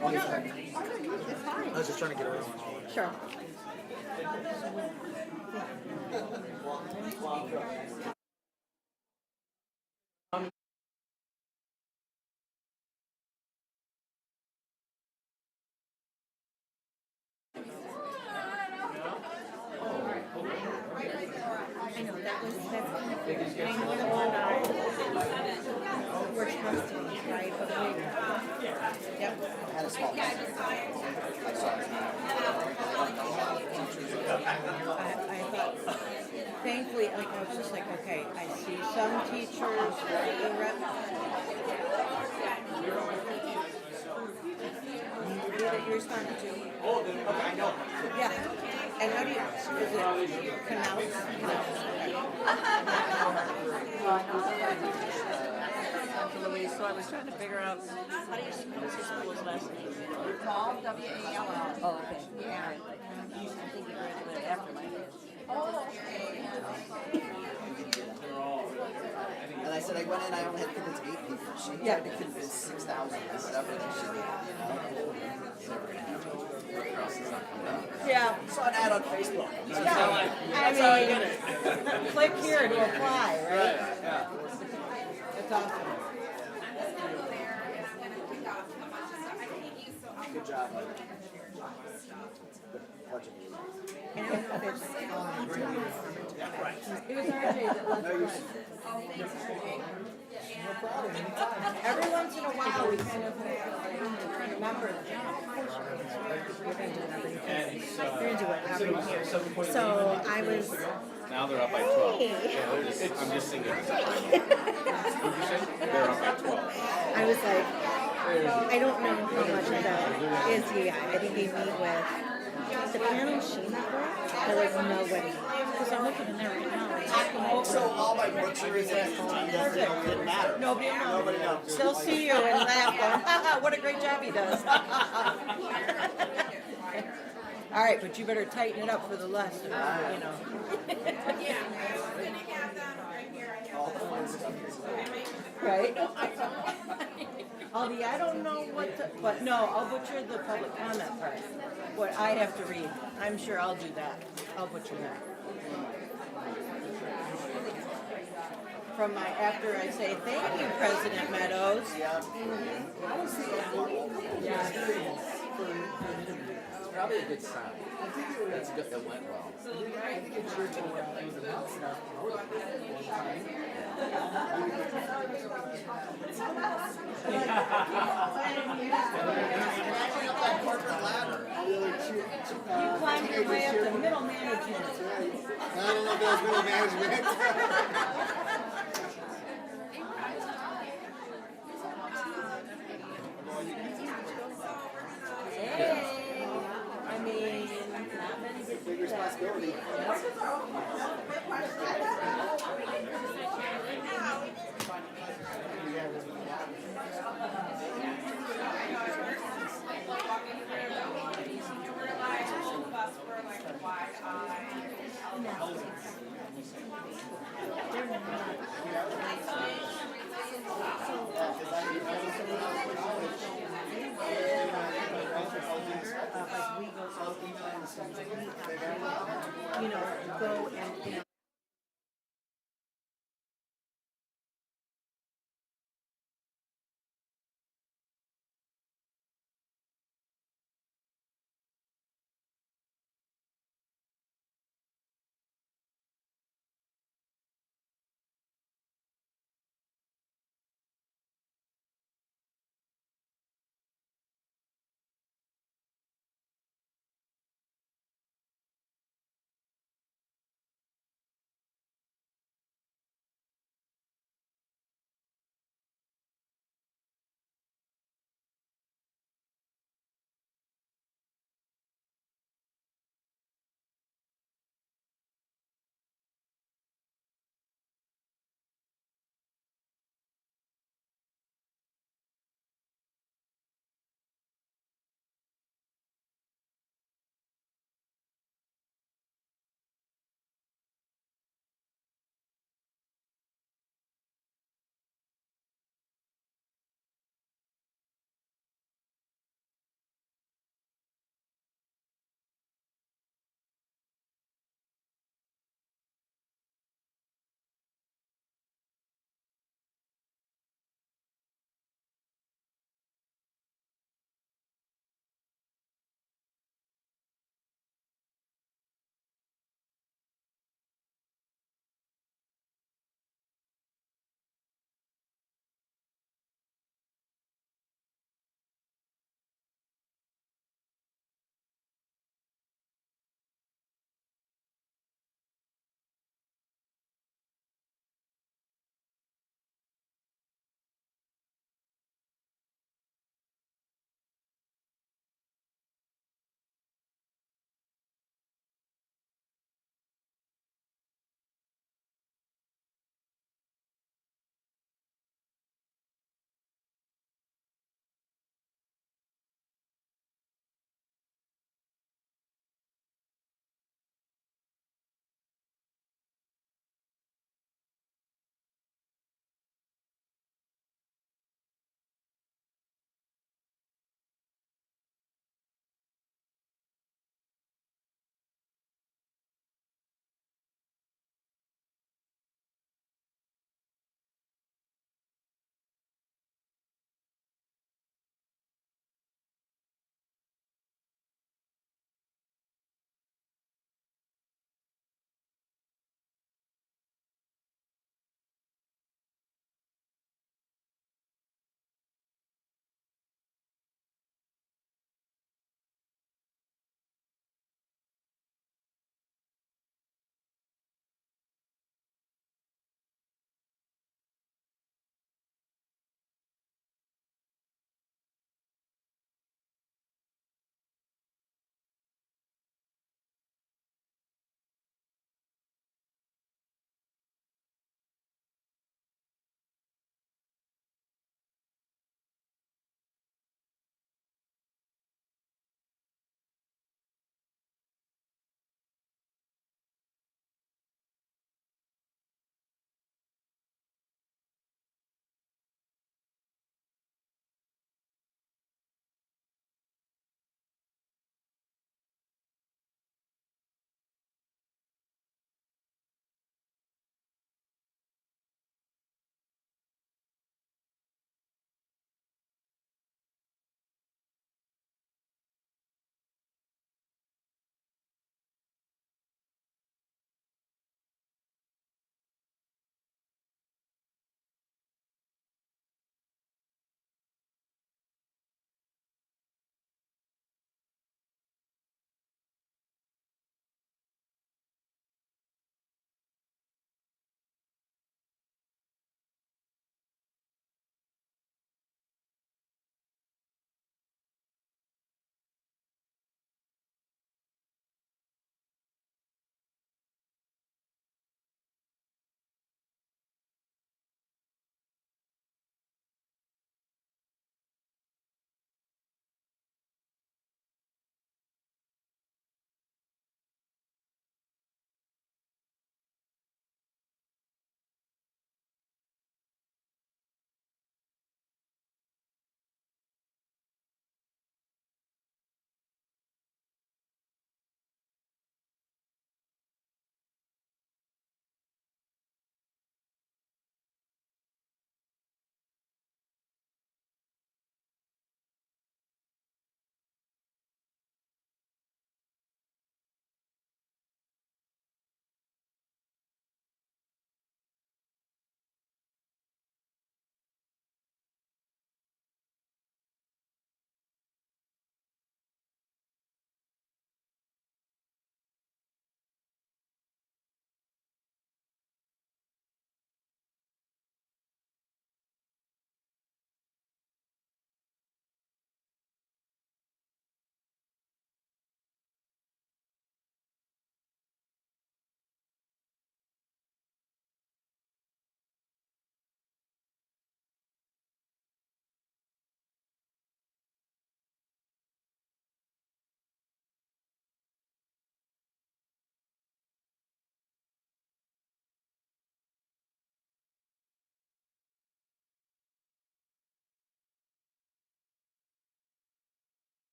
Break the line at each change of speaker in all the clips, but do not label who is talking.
Well, no, it's fine.
I was just trying to get around.
Sure. I know that's kind of big. I know what we're trusting, right? But yep.
I had a small I saw it.
I thought, thankfully, like I was just like, okay, I see some teachers, the rep. That you responded to.
Oh, okay, I know.
Yeah. And how do you, is it pronounce?
Louise, so I was trying to figure out how do you spell his last name?
Paul, W-A-L-L.
Oh, okay.
Yeah.
I think he graduated after my kids.
And I said I went in, I only had to convince 8 people. She tried to convince 6,000 or whatever that she did.
Yeah.
I saw an ad on Facebook.
I mean, click here to apply, right? That's awesome.
Good job.
It was RJ that left. Every once in a while, we kind of remember. They're going to do whatever here. So I was.
Now they're up by 12.
Hey.
Yeah, I'm just thinking. They're up by 12.
I was like, I don't know how much of that is DEI. I think they meet with the panel she met with. There was nobody.
Because I'm looking in there right now.
Also, all my butcheries didn't matter.
Nobody knows.
Nobody knows.
They'll see you and laugh, going, ha, what a great job he does. All right, but you better tighten it up for the lesson, you know. Right? All the, I don't know what to, but no, I'll butcher the public comment part. What I have to read. I'm sure I'll do that. I'll butcher that. From my, after I say, thank you, President Meadows.
It's probably a good sign. That's good. It went well.
You climbed your way up to middle management.
I don't know if that was middle management.
Hey, I mean, not many get
Big responsibility.
They're not.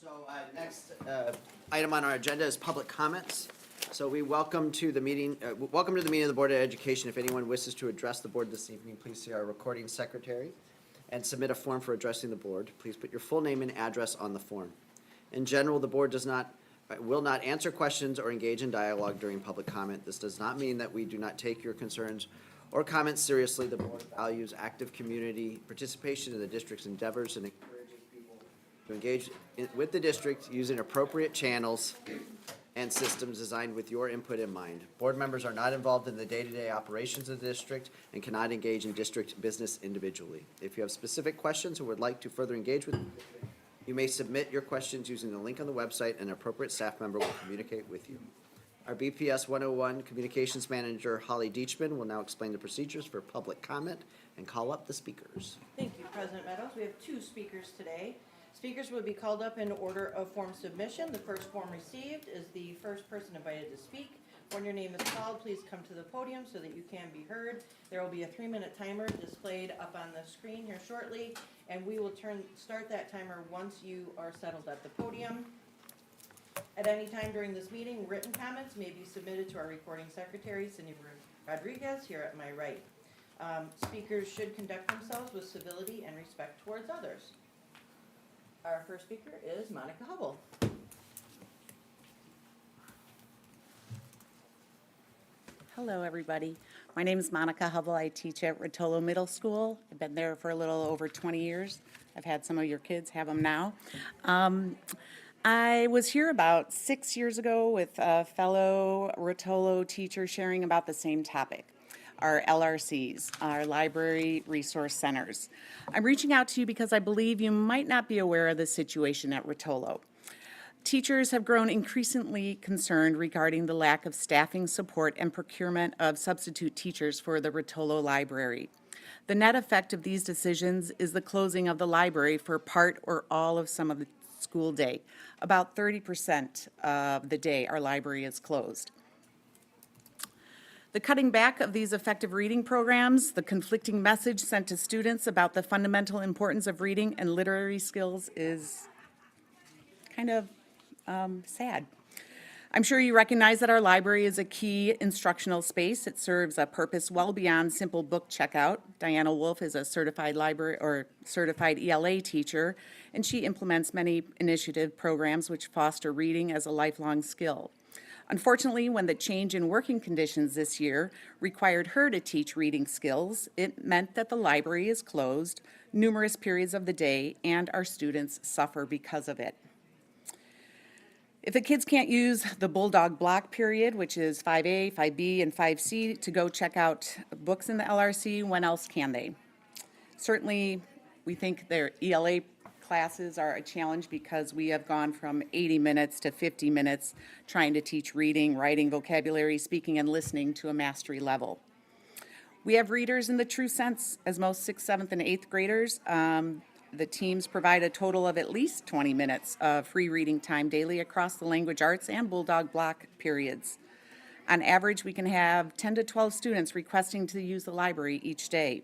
So next item on our agenda is public comments. So we welcome to the meeting of the Board of Education. If anyone wishes to address the board this evening, please see our recording secretary and submit a form for addressing the board. Please put your full name and address on the form. In general, the board will not answer questions or engage in dialogue during public comment. This does not mean that we do not take your concerns or comments seriously. The board values active community participation in the district's endeavors and encourages people to engage with the district using appropriate channels and systems designed with your input in mind. Board members are not involved in the day-to-day operations of the district and cannot engage in district business individually. If you have specific questions or would like to further engage with the district, you may submit your questions using the link on the website, and an appropriate staff member will communicate with you. Our BPS 101 Communications Manager, Holly Deachman, will now explain the procedures for public comment and call up the speakers.
Thank you, President Meadows. We have 2 speakers today. Speakers will be called up in order of form submission. The first form received is the first person invited to speak. When your name is called, please come to the podium so that you can be heard. There will be a 3-minute timer displayed up on the screen here shortly, and we will start that timer once you are settled at the podium. At any time during this meeting, written comments may be submitted to our recording secretary, Cindy Rodriguez, here at my right. Speakers should conduct themselves with civility and respect towards others. Our first speaker is Monica Hubble.
Hello, everybody. My name is Monica Hubble. I teach at Rotolo Middle School. I've been there for a little over 20 years. I've had some of your kids have them now. I was here about 6 years ago with a fellow Rotolo teacher sharing about the same topic. Our LRCs, our Library Resource Centers. I'm reaching out to you because I believe you might not be aware of the situation at Rotolo. Teachers have grown increasingly concerned regarding the lack of staffing support and procurement of substitute teachers for the Rotolo Library. The net effect of these decisions is the closing of the library for part or all of some of the school day. About 30% of the day our library is closed. The cutting back of these effective reading programs, the conflicting message sent to students about the fundamental importance of reading and literary skills is kind of sad. I'm sure you recognize that our library is a key instructional space. It serves a purpose well beyond simple book checkout. Diana Wolf is a certified library or certified ELA teacher, and she implements many initiative programs which foster reading as a lifelong skill. Unfortunately, when the change in working conditions this year required her to teach reading skills, it meant that the library is closed numerous periods of the day, and our students suffer because of it. If the kids can't use the Bulldog block period, which is 5A, 5B, and 5C, to go check out books in the LRC, when else can they? Certainly, we think their ELA classes are a challenge because we have gone from 80 minutes to 50 minutes trying to teach reading, writing, vocabulary, speaking, and listening to a mastery level. We have readers in the true sense, as most 6th, 7th, and 8th graders. The teams provide a total of at least 20 minutes of free reading time daily across the language arts and Bulldog block periods. On average, we can have 10 to 12 students requesting to use the library each day.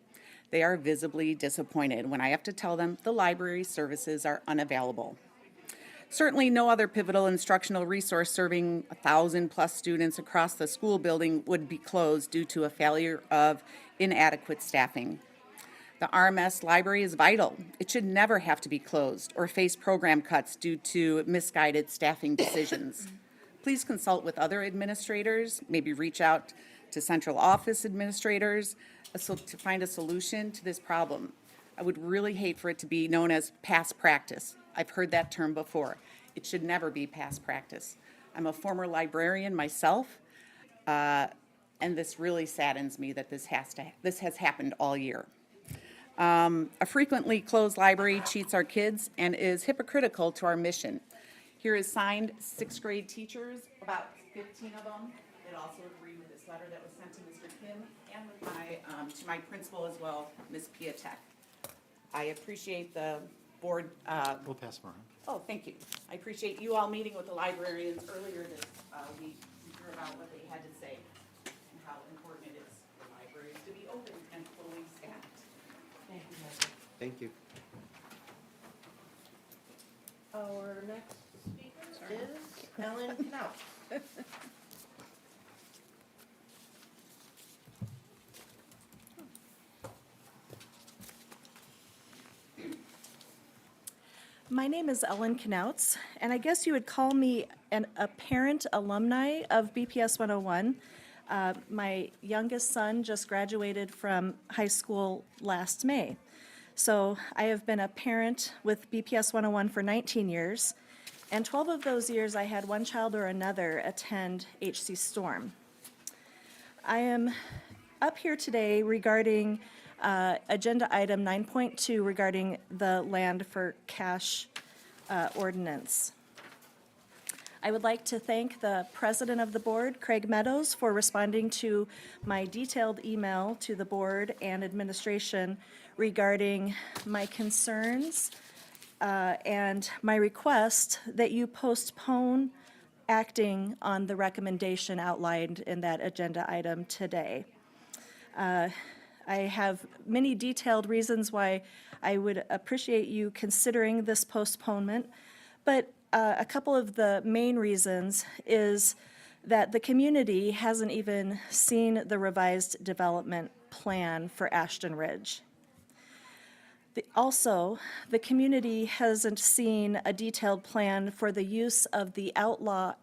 They are visibly disappointed when I have to tell them the library services are unavailable. Certainly no other pivotal instructional resource serving 1,000+ students across the school building would be closed due to a failure of inadequate staffing. The RMS library is vital. It should never have to be closed or face program cuts due to misguided staffing decisions. Please consult with other administrators, maybe reach out to central office administrators to find a solution to this problem. I would really hate for it to be known as past practice. I've heard that term before. It should never be past practice. I'm a former librarian myself, and this really saddens me that this has happened all year. A frequently closed library cheats our kids and is hypocritical to our mission. Here is signed 6th grade teachers, about 15 of them, that also agree with this letter that was sent to Mr. Kim and with to my principal as well, Ms. Piatek. I appreciate the board.
We'll pass them around.
Oh, thank you. I appreciate you all meeting with the librarians earlier this week to hear about what they had to say and how important it is for libraries to be open and fully staffed.
Thank you, Heather.
Thank you.
Our next speaker is Ellen Knapp.
My name is Ellen Knautz, and I guess you would call me a parent alumni of BPS 101. My youngest son just graduated from high school last May. So I have been a parent with BPS 101 for 19 years, and 12 of those years I had one child or another attend HC Storm. I am up here today regarding agenda item 9.2 regarding the land for cash ordinance. I would like to thank the president of the board, Craig Meadows, for responding to my detailed email to the board and administration regarding my concerns and my request that you postpone acting on the recommendation outlined in that agenda item today. I have many detailed reasons why I would appreciate you considering this postponement, but a couple of the main reasons is that the community hasn't even seen the revised development plan for Ashton Ridge. Also, the community hasn't seen a detailed plan for the use of the Outlot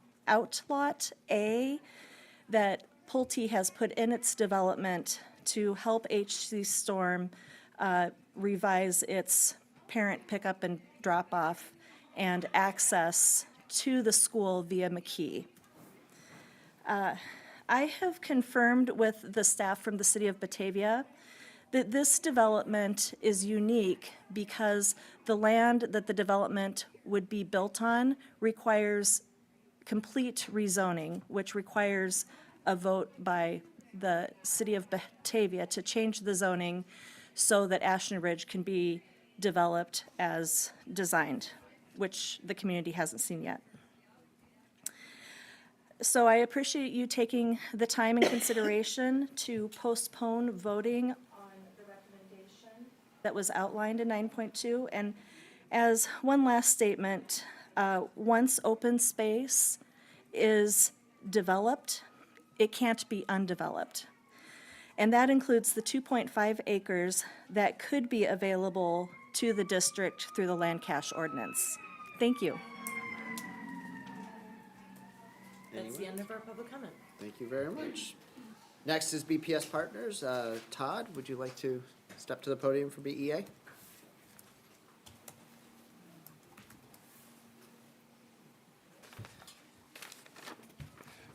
A that Pulte has put in its development to help HC Storm revise its parent pickup and drop-off and access to the school via McKee. I have confirmed with the staff from the city of Batavia that this development is unique because the land that the development would be built on requires complete rezoning, which requires a vote by the city of Batavia to change the zoning so that Ashton Ridge can be developed as designed, which the community hasn't seen yet. So I appreciate you taking the time and consideration to postpone voting on the recommendation that was outlined in 9.2. And as one last statement, once open space is developed, it can't be undeveloped. And that includes the 2.5 acres that could be available to the district through the land cash ordinance. Thank you.
That's the end of our public comment.
Thank you very much. Next is BPS Partners. Todd, would you like to step to the podium for BEA?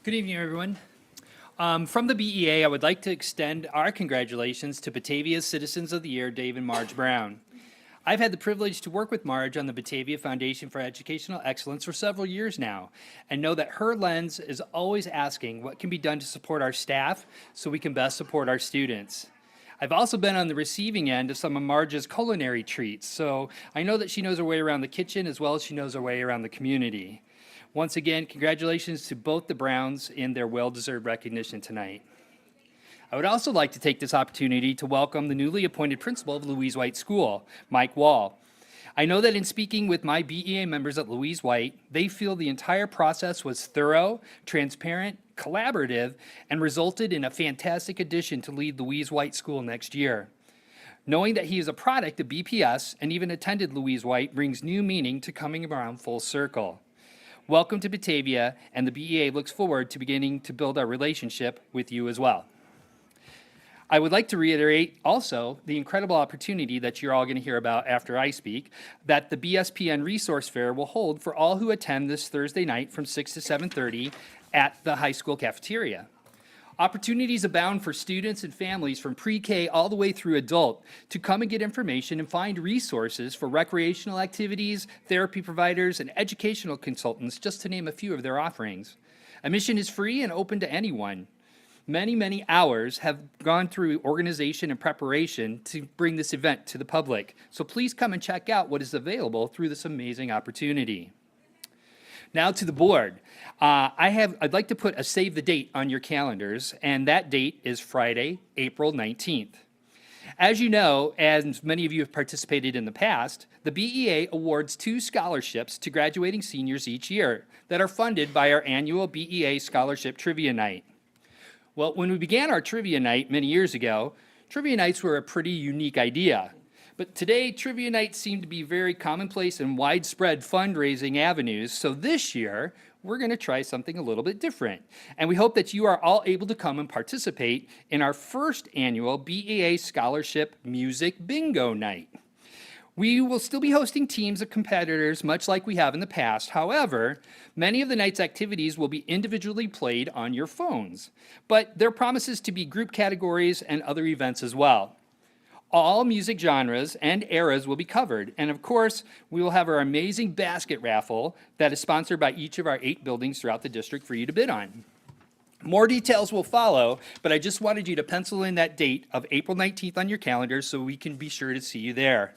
Good evening, everyone. From the BEA, I would like to extend our congratulations to Batavia's Citizens of the Year, Dave and Marge Brown. I've had the privilege to work with Marge on the Batavia Foundation for Educational Excellence for several years now, and know that her lens is always asking what can be done to support our staff so we can best support our students. I've also been on the receiving end of some of Marge's culinary treats, so I know that she knows her way around the kitchen as well as she knows her way around the community. Once again, congratulations to both the Browns in their well-deserved recognition tonight. I would also like to take this opportunity to welcome the newly appointed principal of Louise White School, Mike Wall. I know that in speaking with my BEA members at Louise White, they feel the entire process was thorough, transparent, collaborative, and resulted in a fantastic addition to lead Louise White School next year. Knowing that he is a product of BPS and even attended Louise White brings new meaning to coming around full circle. Welcome to Batavia, and the BEA looks forward to beginning to build our relationship with you as well. I would like to reiterate also the incredible opportunity that you're all going to hear about after I speak, that the BSPN Resource Fair will hold for all who attend this Thursday night from 6 to 7:30 at the high school cafeteria. Opportunities abound for students and families from pre-K all the way through adult to come and get information and find resources for recreational activities, therapy providers, and educational consultants, just to name a few of their offerings. Admission is free and open to anyone. Many hours have gone through organization and preparation to bring this event to the public. So please come and check out what is available through this amazing opportunity. Now to the board. I'd like to put a save the date on your calendars, and that date is Friday, April 19th. As you know, as many of you have participated in the past, the BEA awards 2 scholarships to graduating seniors each year that are funded by our annual BEA Scholarship Trivia Night. Well, when we began our trivia night many years ago, trivia nights were a pretty unique idea. But today, trivia nights seem to be very commonplace and widespread fundraising avenues. So this year, we're going to try something a little bit different. And we hope that you are all able to come and participate in our first annual BEA Scholarship Music Bingo Night. We will still be hosting teams of competitors, much like we have in the past. However, many of the night's activities will be individually played on your phones. But there promises to be group categories and other events as well. All music genres and eras will be covered. And of course, we will have our amazing basket raffle that is sponsored by each of our 8 buildings throughout the district for you to bid on. More details will follow, but I just wanted you to pencil in that date of April 19th on your calendar so we can be sure to see you there.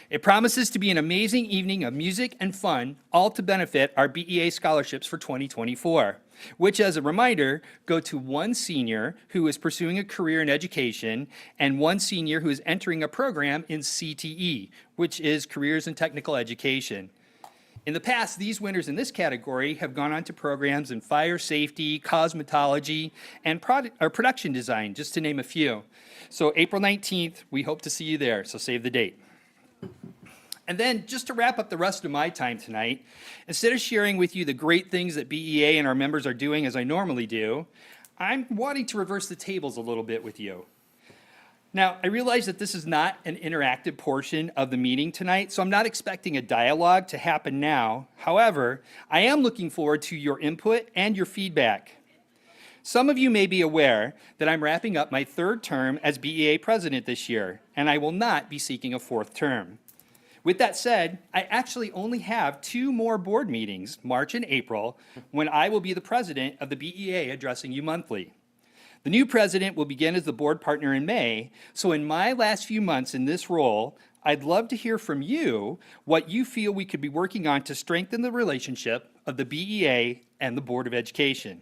It promises to be an amazing evening of music and fun, all to benefit our BEA scholarships for 2024, which, as a reminder, go to 1 senior who is pursuing a career in education and 1 senior who is entering a program in CTE, which is Careers in Technical Education. In the past, these winners in this category have gone on to programs in fire safety, cosmetology, and production design, just to name a few. So April 19th, we hope to see you there, so save the date. And then, just to wrap up the rest of my time tonight, instead of sharing with you the great things that BEA and our members are doing as I normally do, I'm wanting to reverse the tables a little bit with you. Now, I realize that this is not an interactive portion of the meeting tonight, so I'm not expecting a dialogue to happen now. However, I am looking forward to your input and your feedback. Some of you may be aware that I'm wrapping up my 3rd term as BEA president this year, and I will not be seeking a 4th term. With that said, I actually only have 2 more board meetings, March and April, when I will be the president of the BEA addressing you monthly. The new president will begin as the board partner in May, so in my last few months in this role, I'd love to hear from you what you feel we could be working on to strengthen the relationship of the BEA and the Board of Education.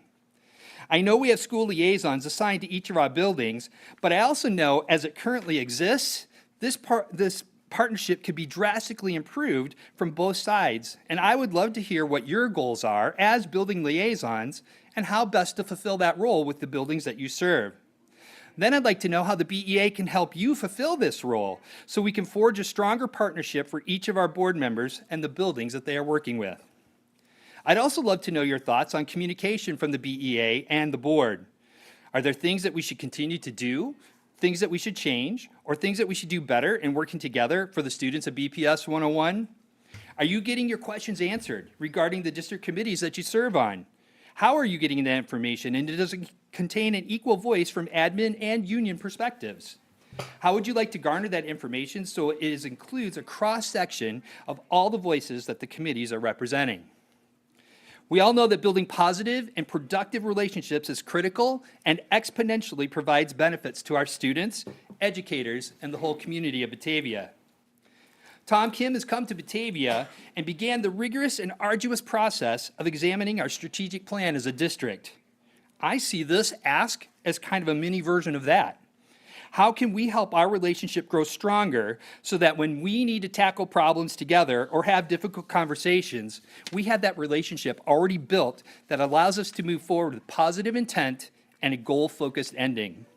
I know we have school liaisons assigned to each of our buildings, but I also know as it currently exists, this partnership could be drastically improved from both sides, and I would love to hear what your goals are as building liaisons and how best to fulfill that role with the buildings that you serve. Then I'd like to know how the BEA can help you fulfill this role so we can forge a stronger partnership for each of our board members and the buildings that they are working with. I'd also love to know your thoughts on communication from the BEA and the board. Are there things that we should continue to do, things that we should change, or things that we should do better in working together for the students of BPS 101? Are you getting your questions answered regarding the district committees that you serve on? How are you getting that information, and does it contain an equal voice from admin and union perspectives? How would you like to garner that information so it includes a cross-section of all the voices that the committees are representing? We all know that building positive and productive relationships is critical and exponentially provides benefits to our students, educators, and the whole community of Batavia. Tom Kim has come to Batavia and began the rigorous and arduous process of examining our strategic plan as a district. I see this ask as kind of a mini version of that. How can we help our relationship grow stronger so that when we need to tackle problems together or have difficult conversations, we have that relationship already built that allows us to move forward with positive intent and a goal-focused ending?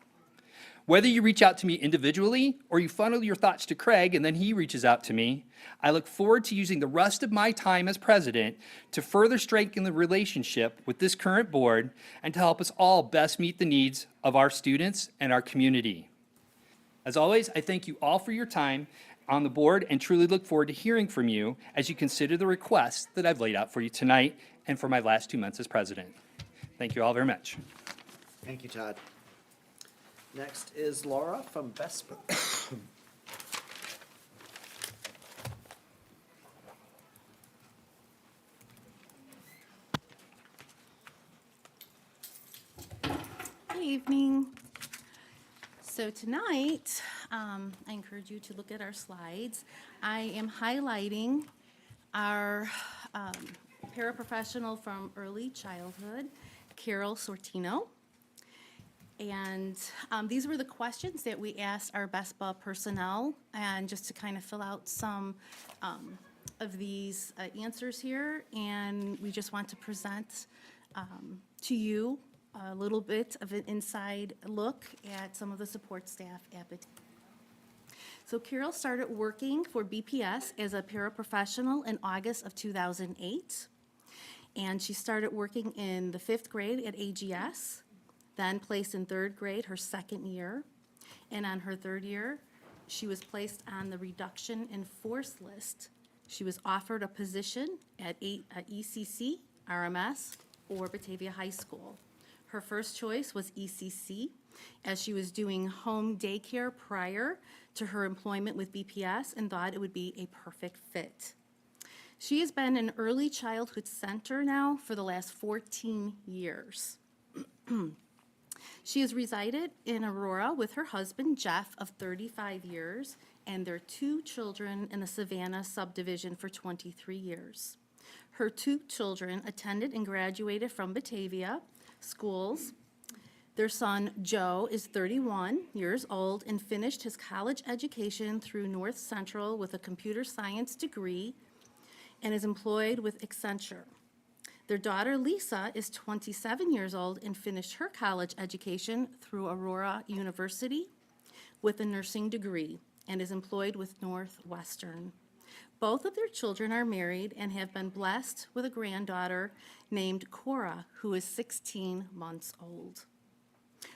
Whether you reach out to me individually or you funnel your thoughts to Craig and then he reaches out to me, I look forward to using the rest of my time as president to further strengthen the relationship with this current board and to help us all best meet the needs of our students and our community. As always, I thank you all for your time on the board and truly look forward to hearing from you as you consider the requests that I've laid out for you tonight and for my last 2 months as president. Thank you all very much.
Thank you, Todd. Next is Laura from Vesper.
Good evening. So tonight, I encourage you to look at our slides. I am highlighting our paraprofessional from early childhood, Carol Sortino. And these were the questions that we asked our BESPA personnel, and just to kind of fill out some of these answers here. And we just want to present to you a little bit of an inside look at some of the support staff at Batavia. So Carol started working for BPS as a paraprofessional in August of 2008. And she started working in the 5th grade at AGS, then placed in 3rd grade her 2nd year. And on her 3rd year, she was placed on the reduction in force list. She was offered a position at ECC, RMS, or Batavia High School. Her first choice was ECC, as she was doing home daycare prior to her employment with BPS and thought it would be a perfect fit. She has been an early childhood center now for the last 14 years. She has resided in Aurora with her husband, Jeff, of 35 years, and their 2 children in the Savannah subdivision for 23 years. Her 2 children attended and graduated from Batavia schools. Their son, Joe, is 31 years old and finished his college education through North Central with a computer science degree and is employed with Accenture. Their daughter, Lisa, is 27 years old and finished her college education through Aurora University with a nursing degree and is employed with Northwestern. Both of their children are married and have been blessed with a granddaughter named Cora, who is 16 months old.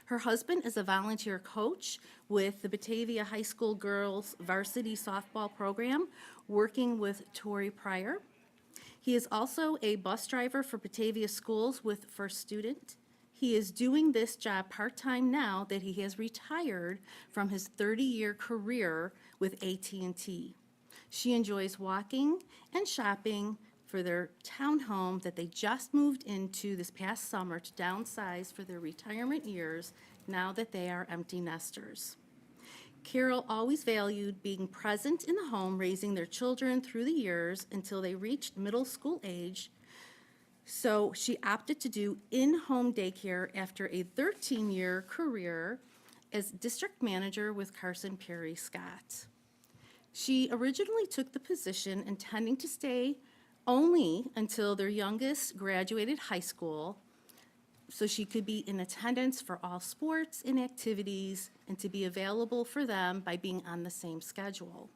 Her husband is a volunteer coach with the Batavia High School Girls Varsity Softball Program, working with Tori Pryor. He is also a bus driver for Batavia Schools with First Student. He is doing this job part-time now that he has retired from his 30-year career with AT&T. She enjoys walking and shopping for their townhome that they just moved into this past summer to downsize for their retirement years now that they are empty nesters. Carol always valued being present in the home, raising their children through the years until they reached middle school age. So she opted to do in-home daycare after a 13-year career as district manager with Carson Perry Scott. She originally took the position intending to stay only until their youngest graduated high school, so she could be in attendance for all sports and activities and to be available for them by being on the same schedule.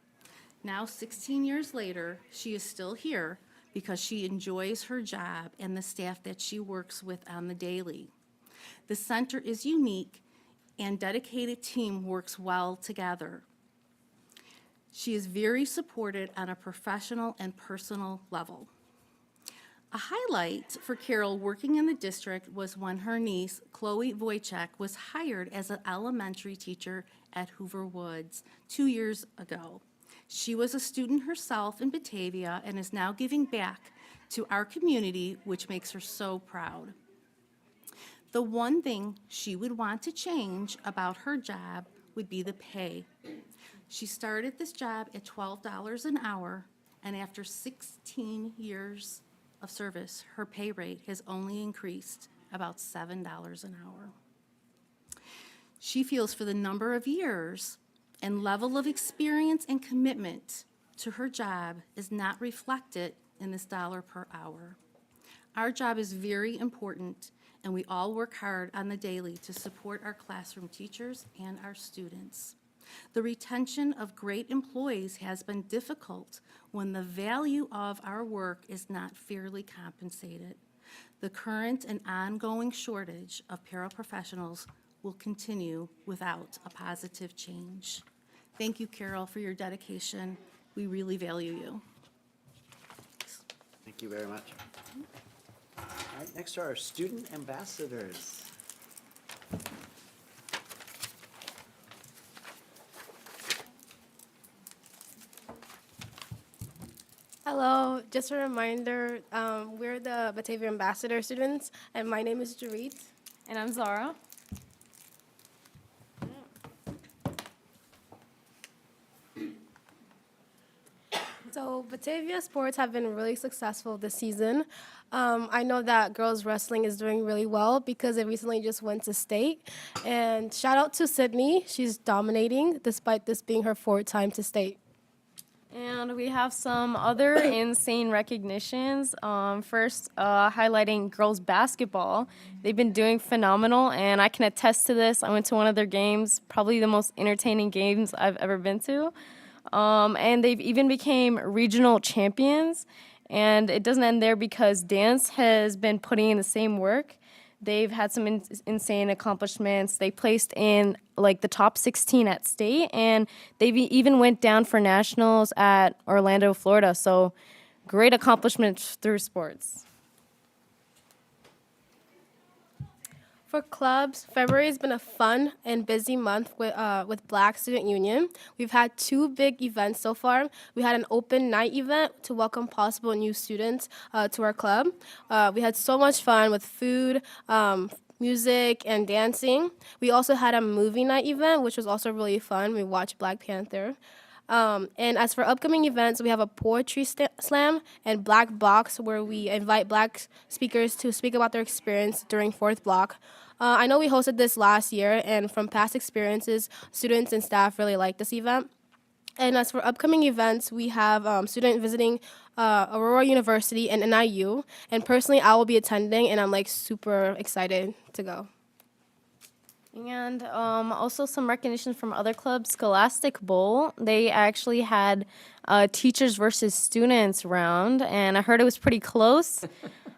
Now, 16 years later, she is still here because she enjoys her job and the staff that she works with on the daily. The center is unique and dedicated team works well together. She is very supported on a professional and personal level. A highlight for Carol working in the district was when her niece, Chloe Wojcik, was hired as an elementary teacher at Hoover Woods 2 years ago. She was a student herself in Batavia and is now giving back to our community, which makes her so proud. The one thing she would want to change about her job would be the pay. She started this job at $12 an hour, and after 16 years of service, her pay rate has only increased about $7 an hour. She feels for the number of years and level of experience and commitment to her job is not reflected in this dollar per hour. Our job is very important, and we all work hard on the daily to support our classroom teachers and our students. The retention of great employees has been difficult when the value of our work is not fairly compensated. The current and ongoing shortage of paraprofessionals will continue without a positive change. Thank you, Carol, for your dedication. We really value you.
Thank you very much. All right, next are our student ambassadors.
Hello, just a reminder, we're the Batavia Ambassador students, and my name is Jarit.
And I'm Zara.
So So Batavia sports have been really successful this season. I know that girls wrestling is doing really well because it recently just went to state. And shout out to Sydney. She's dominating despite this being her fourth time to state.
And we have some other insane recognitions. First, highlighting girls basketball. They've been doing phenomenal, and I can attest to this. I went to one of their games, probably the most entertaining games I've ever been to. And they've even became regional champions. And it doesn't end there because dance has been putting in the same work. They've had some insane accomplishments. They placed in like the top 16 at state, and they even went down for nationals at Orlando, Florida. So great accomplishments through sports.
For clubs, February has been a fun and busy month with Black Student Union. We've had 2 big events so far. We had an open night event to welcome possible new students to our club. We had so much fun with food, music, and dancing. We also had a movie night event, which was also really fun. We watched Black Panther. And as for upcoming events, we have a poetry slam and Black Box, where we invite Black speakers to speak about their experience during 4th block. I know we hosted this last year, and from past experiences, students and staff really like this event. And as for upcoming events, we have student visiting Aurora University and NIU. And personally, I will be attending, and I'm like super excited to go.
And also some recognition from other clubs. Scholastic Bowl, they actually had teachers versus students round, and I heard it was pretty close.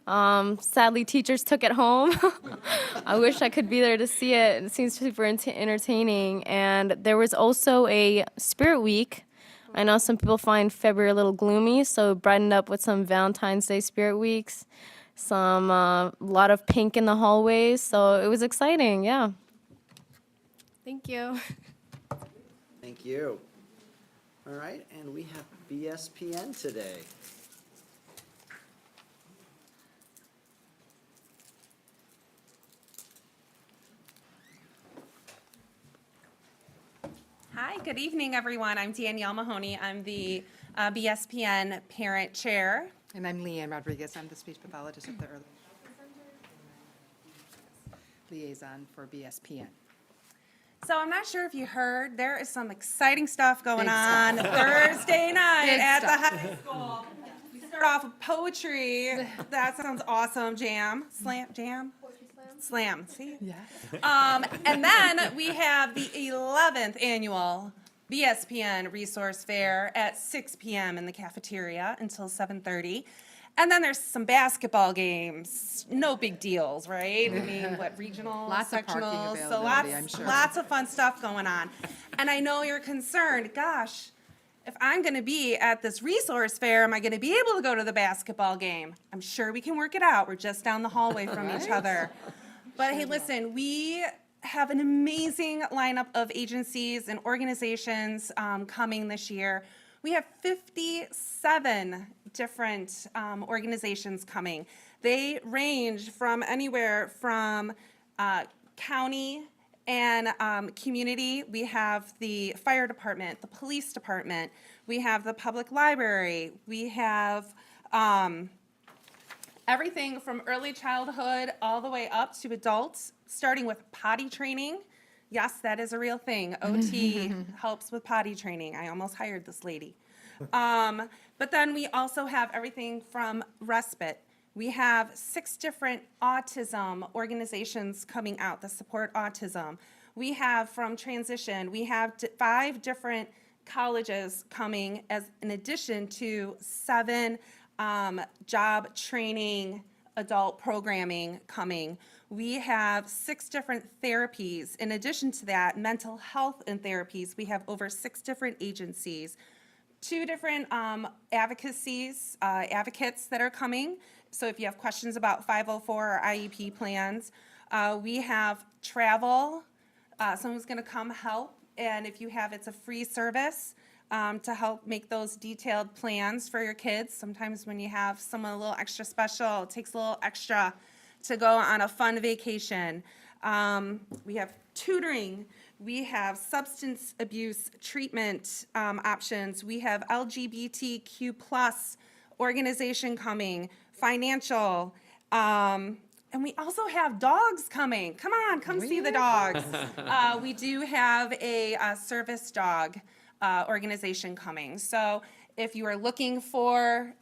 Sadly, teachers took it home. I wish I could be there to see it. It seems super entertaining. And there was also a Spirit Week. I know some people find February a little gloomy, so brightened up with some Valentine's Day Spirit Weeks, some lot of pink in the hallways. So it was exciting, yeah.
Thank you.
Thank you. All right, and we have BSPN today.
Hi, good evening, everyone. I'm Danielle Mahoney. I'm the BSPN Parent Chair.
And I'm Leanne Rodriguez. I'm the speech pathologist of the early liaison for BSPN.
So I'm not sure if you heard, there is some exciting stuff going
Big
on
stuff.
Thursday night
Big
at
stuff.
the high school. We start off with poetry. That sounds awesome. Jam. Slam. See?
Yeah.
And then we have the 11th annual BSPN Resource Fair at 6 p.m. in the cafeteria until 7:30. And then there's some basketball games. No big deals, right? I mean, what, regional,
Lots of parking
sectionals? So
availability, I'm sure.
lots of fun stuff going on. And I know you're concerned, gosh, if I'm going to be at this resource fair, am I going to be able to go to the basketball game? I'm sure we can work it out. We're just down the hallway from each other. But hey, listen, we have an amazing lineup of agencies and organizations coming this year. We have 57 different organizations coming. They range from anywhere from county and community. We have the fire department, the police department, we have the public library, we have everything from early childhood all the way up to adults, starting with potty training. Yes, that is a real thing. OT helps with potty training. I almost hired this lady. But then we also have everything from respite. We have 6 different autism organizations coming out that support autism. We have from transition, we have 5 different colleges coming as in addition to 7 job training, adult programming coming. We have 6 different therapies. In addition to that, mental health and therapies, we have over 6 different agencies, 2 different advocates that are coming. So if you have questions about 504 or IEP plans, we have travel. Someone's going to come help, and if you have, it's a free service to help make those detailed plans for your kids. Sometimes when you have someone a little extra special, it takes a little extra to go on a fun vacation. We have tutoring. We have substance abuse treatment options. We have LGBTQ plus organization coming, financial. And we also have dogs coming. Come on, come see the dogs. We do have a service dog organization coming. So if you are looking for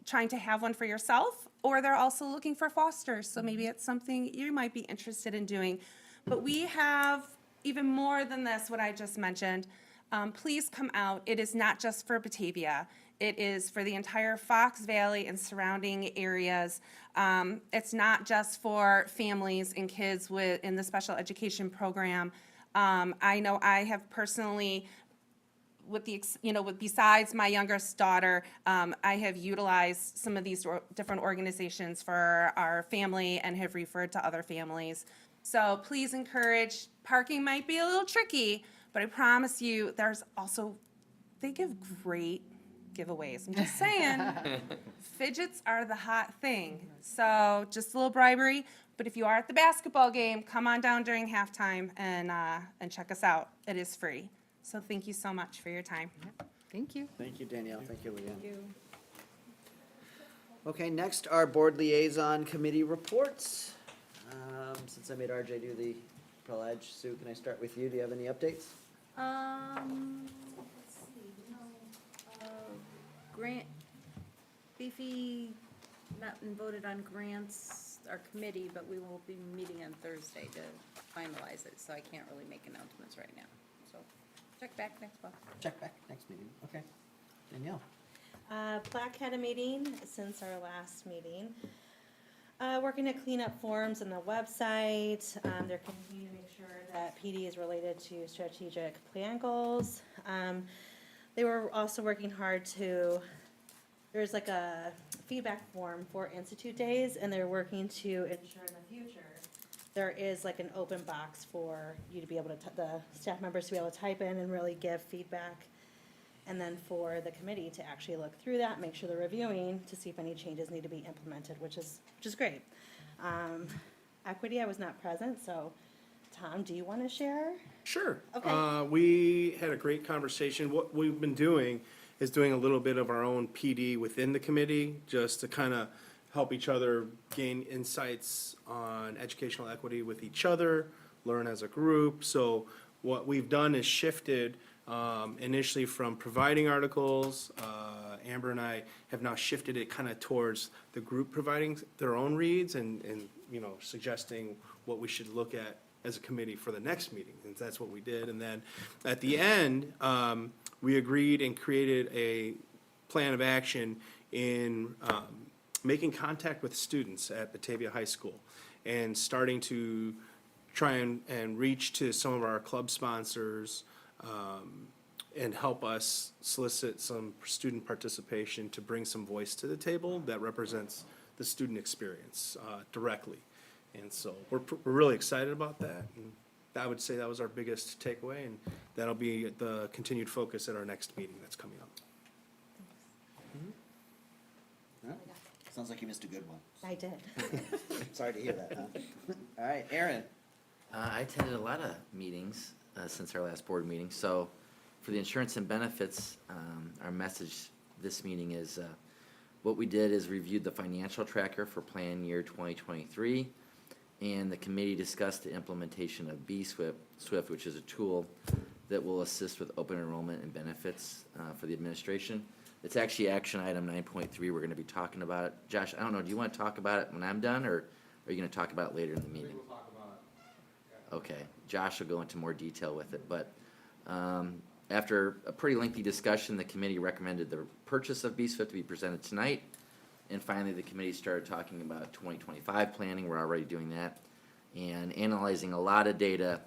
trying to have one for yourself, or they're also looking for fosters, so maybe it's something you might be interested in doing. But we have even more than this, what I just mentioned. Please come out. It is not just for Batavia. It is for the entire Fox Valley and surrounding areas. It's not just for families and kids in the special education program. I know I have personally, besides my youngest daughter, I have utilized some of these different organizations for our family and have referred to other families. So please encourage. Parking might be a little tricky, but I promise you, they give great giveaways. I'm just saying, fidgets are the hot thing. So just a little bribery. But if you are at the basketball game, come on down during halftime and check us out. It is free. So thank you so much for your time.
Thank you.
Thank you, Danielle. Thank you, Leanne. Okay, next are board liaison committee reports. Since I made RJ do the pledge, Sue, can I start with you? Do you have any updates?
Let's see, grant, Beefy met and voted on grants, our committee, but we will be meeting on Thursday to finalize it, so I can't really make announcements right now. So check back next month.
Check back next meeting. Okay. Danielle?
Plaque had a meeting since our last meeting. Working to clean up forms on the website. They're continuing to make sure that PD is related to strategic plan goals. They were also working hard there's like a feedback form for Institute Days, and they're working to ensure in the future there is like an open box for you to be able to, the staff members to be able to type in and really give feedback. And then for the committee to actually look through that, make sure they're reviewing to see if any changes need to be implemented, which is great. Equity, I was not present, so Tom, do you want to share?
Sure.
Okay.
We had a great conversation. What we've been doing is doing a little bit of our own PD within the committee, just to kind of help each other gain insights on educational equity with each other, learn as a group. So what we've done is shifted initially from providing articles. Amber and I have now shifted it kind of towards the group providing their own reads and suggesting what we should look at as a committee for the next meeting, and that's what we did. And then at the end, we agreed and created a plan of action in making contact with students at Batavia High School and starting to try and reach to some of our club sponsors and help us solicit some student participation to bring some voice to the table that represents the student experience directly. And so we're really excited about that. And I would say that was our biggest takeaway, and that'll be the continued focus at our next meeting that's coming up.
All right. Sounds like you missed a good one.
I did.
Sorry to hear that, huh? All right, Aaron.
I attended a lot of meetings since our last board meeting. So for the insurance and benefits, our message this meeting is what we did is reviewed the financial tracker for plan year 2023, and the committee discussed the implementation of BSwift, which is a tool that will assist with open enrollment and benefits for the administration. It's actually action item 9.3. We're going to be talking about it. Josh, I don't know, do you want to talk about it when I'm done, or are you going to talk about it later in the meeting?
We'll talk about it.
Okay, Josh will go into more detail with it, but after a pretty lengthy discussion, the committee recommended the purchase of BSwift to be presented tonight. And finally, the committee started talking about 2025 planning. We're already doing that, and analyzing a lot of data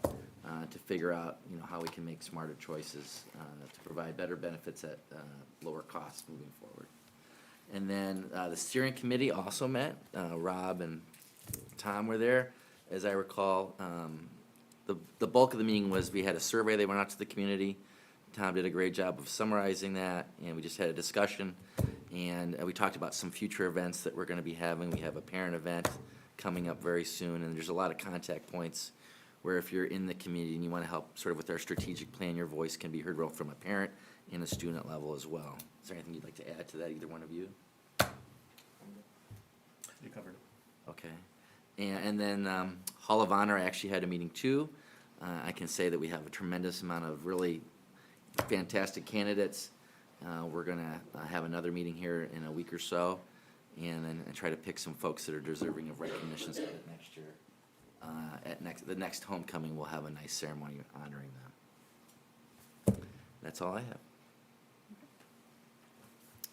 to figure out, how we can make smarter choices to provide better benefits at lower costs moving forward. And then the steering committee also met. Rob and Tom were there. As I recall, the bulk of the meeting was we had a survey they went out to the community. Tom did a great job of summarizing that, and we just had a discussion. And we talked about some future events that we're going to be having. We have a parent event coming up very soon, and there's a lot of contact points where if you're in the community and you want to help sort of with our strategic plan, your voice can be heard both from a parent and a student level as well. Is there anything you'd like to add to that, either one of you?
You covered it.
Okay. And then Hall of Honor, I actually had a meeting too. I can say that we have a tremendous amount of really fantastic candidates. We're gonna have another meeting here in a week or so, and then try to pick some folks that are deserving of recognition so that next year, the next homecoming, we'll have a nice ceremony honoring them. That's all I have.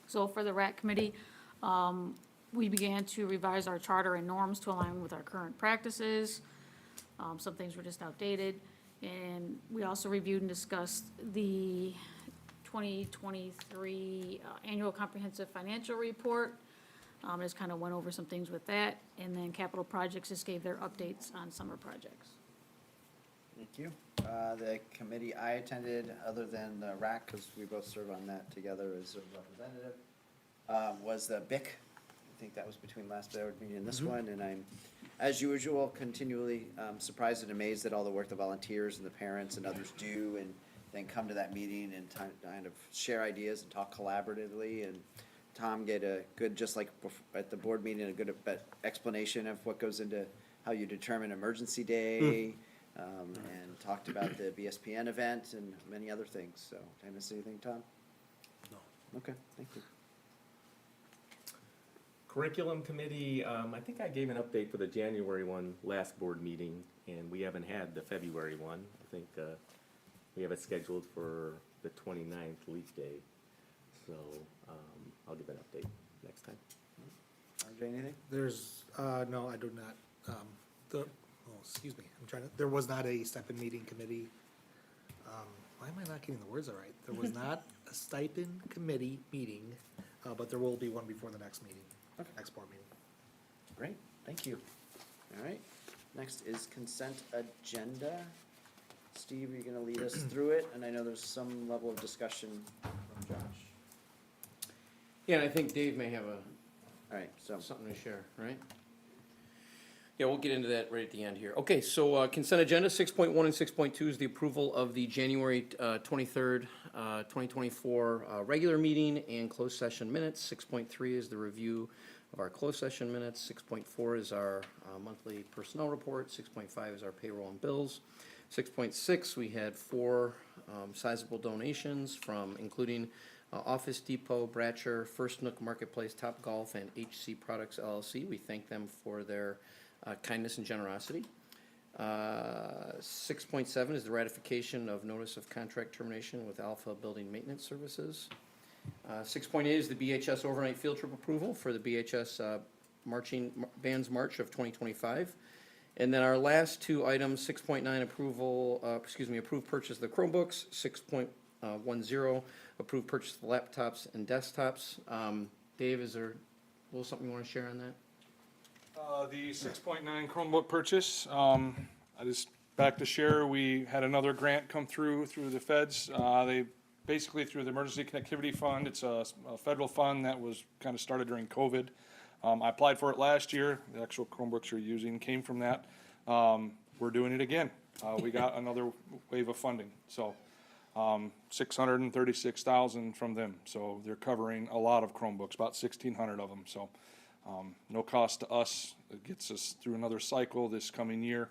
So for the RAC committee, we began to revise our charter and norms to align with our current practices. Some things were just outdated. And we also reviewed and discussed the 2023 annual comprehensive financial report. Just kind of went over some things with that. And then capital projects just gave their updates on summer projects.
Thank you. The committee I attended, other than the RAC, because we both serve on that together as a representative, was the BIC. I think that was between last board meeting and this one, and I'm, as usual, continually surprised and amazed at all the work the volunteers and the parents and others do, and then come to that meeting and kind of share ideas and talk collaboratively. And Tom gave a good, just like at the board meeting, a good explanation of what goes into how you determine emergency day, and talked about the BSPN event and many other things. So, did I miss anything, Tom?
No.
Okay, thank you.
Curriculum committee, I think I gave an update for the January one last board meeting, and we haven't had the February one. I think we have it scheduled for the 29th leap day. So I'll give an update next time.
RJ, anything?
There's, no, I do not. Excuse me, there was not a stipend meeting committee. Why am I not getting the words all right? There was not a stipend committee meeting, but there will be one before the next meeting, next board meeting.
Great, thank you. All right, next is consent agenda. Steve, you're gonna lead us through it, and I know there's some level of discussion from Josh.
Yeah, and I think Dave may have
All right, so.
something to share, right? Yeah, we'll get into that right at the end here. Okay, so consent agenda, 6.1 and 6.2 is the approval of the January 23rd, 2024 regular meeting and closed session minutes. 6.3 is the review of our closed session minutes. 6.4 is our monthly personnel report. 6.5 is our payroll and bills. 6.6, we had 4 sizable donations from including Office Depot, Bratcher, First Nook Marketplace, Top Golf, and HC Products LLC. We thank them for their kindness and generosity. 6.7 is the ratification of notice of contract termination with Alpha Building Maintenance Services. 6.8 is the BHS overnight field trip approval for the BHS marching band's march of 2025. And then our last 2 items, 6.9 approved purchase of the Chromebooks. 6.10 approved purchase of the laptops and desktops. Dave, is there a little something you want to share on that?
The 6.9 Chromebook purchase, I just, back to share, we had another grant come through the feds. They basically, through the Emergency Connectivity Fund, it's a federal fund that was kind of started during COVID. I applied for it last year. The actual Chromebooks you're using came from that. We're doing it again. We got another wave of funding, so $636,000 from them. So they're covering a lot of Chromebooks, about 1,600 of them. So no cost to us. It gets us through another cycle this coming year,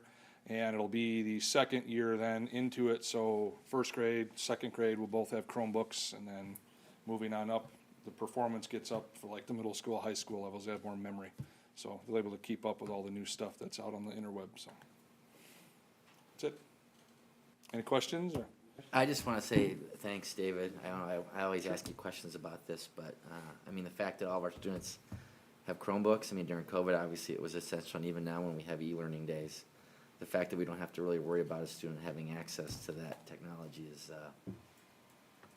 and it'll be the second year then into it. So first grade, second grade will both have Chromebooks, and then moving on up, the performance gets up for like the middle school, high school levels. They have more memory, so they're able to keep up with all the new stuff that's out on the interweb. So that's it. Any questions? Or?
I just want to say thanks, David. I don't know, I always ask you questions about this, but I mean, the fact that all of our students have Chromebooks, I mean, during COVID, obviously it was essential, and even now when we have e-learning days, the fact that we don't have to really worry about a student having access to that technology is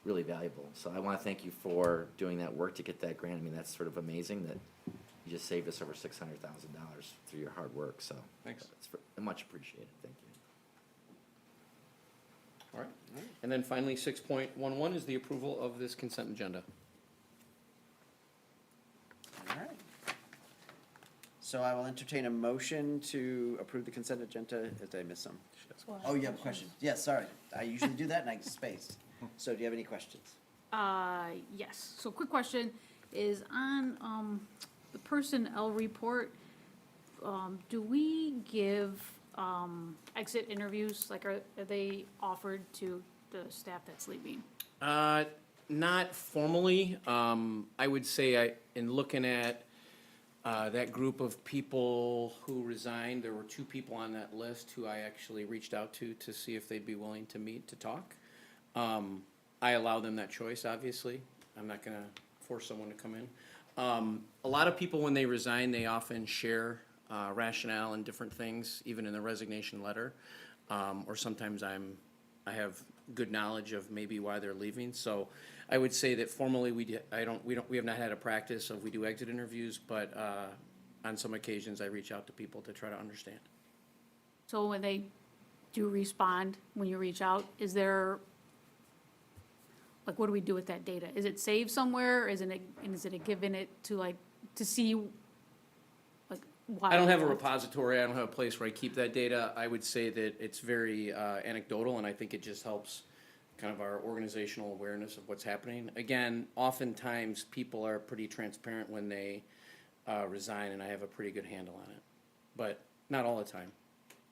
really valuable. So I want to thank you for doing that work to get that grant. I mean, that's sort of amazing that you just saved us over $600,000 through your hard work. So
thanks.
It's much appreciated. Thank you.
All right. And then finally, 6.11 is the approval of this consent agenda.
All right. So I will entertain a motion to approve the consent agenda. Did I miss some? Oh, you have a question? Yes, sorry. I usually do that and I space. So do you have any questions?
Yes. So quick question is on, the personnel report, do we give, exit interviews? Like, are they offered to the staff that's leaving?
Not formally. I would say in looking at that group of people who resigned, there were 2 people on that list who I actually reached out to see if they'd be willing to meet to talk. I allow them that choice, obviously. I'm not gonna force someone to come in. A lot of people, when they resign, they often share rationale and different things, even in the resignation letter. Or sometimes I have good knowledge of maybe why they're leaving. So I would say that formally we have not had a practice of we do exit interviews, but on some occasions I reach out to people to try to understand.
So when they do respond, when you reach out, is there, like, what do we do with that data? Is it saved somewhere? Is it given it to, like, to see, like, why?
I don't have a repository. I don't have a place where I keep that data. I would say that it's very anecdotal, and I think it just helps kind of our organizational awareness of what's happening. Again, oftentimes people are pretty transparent when they resign, and I have a pretty good handle on it, but not all the time.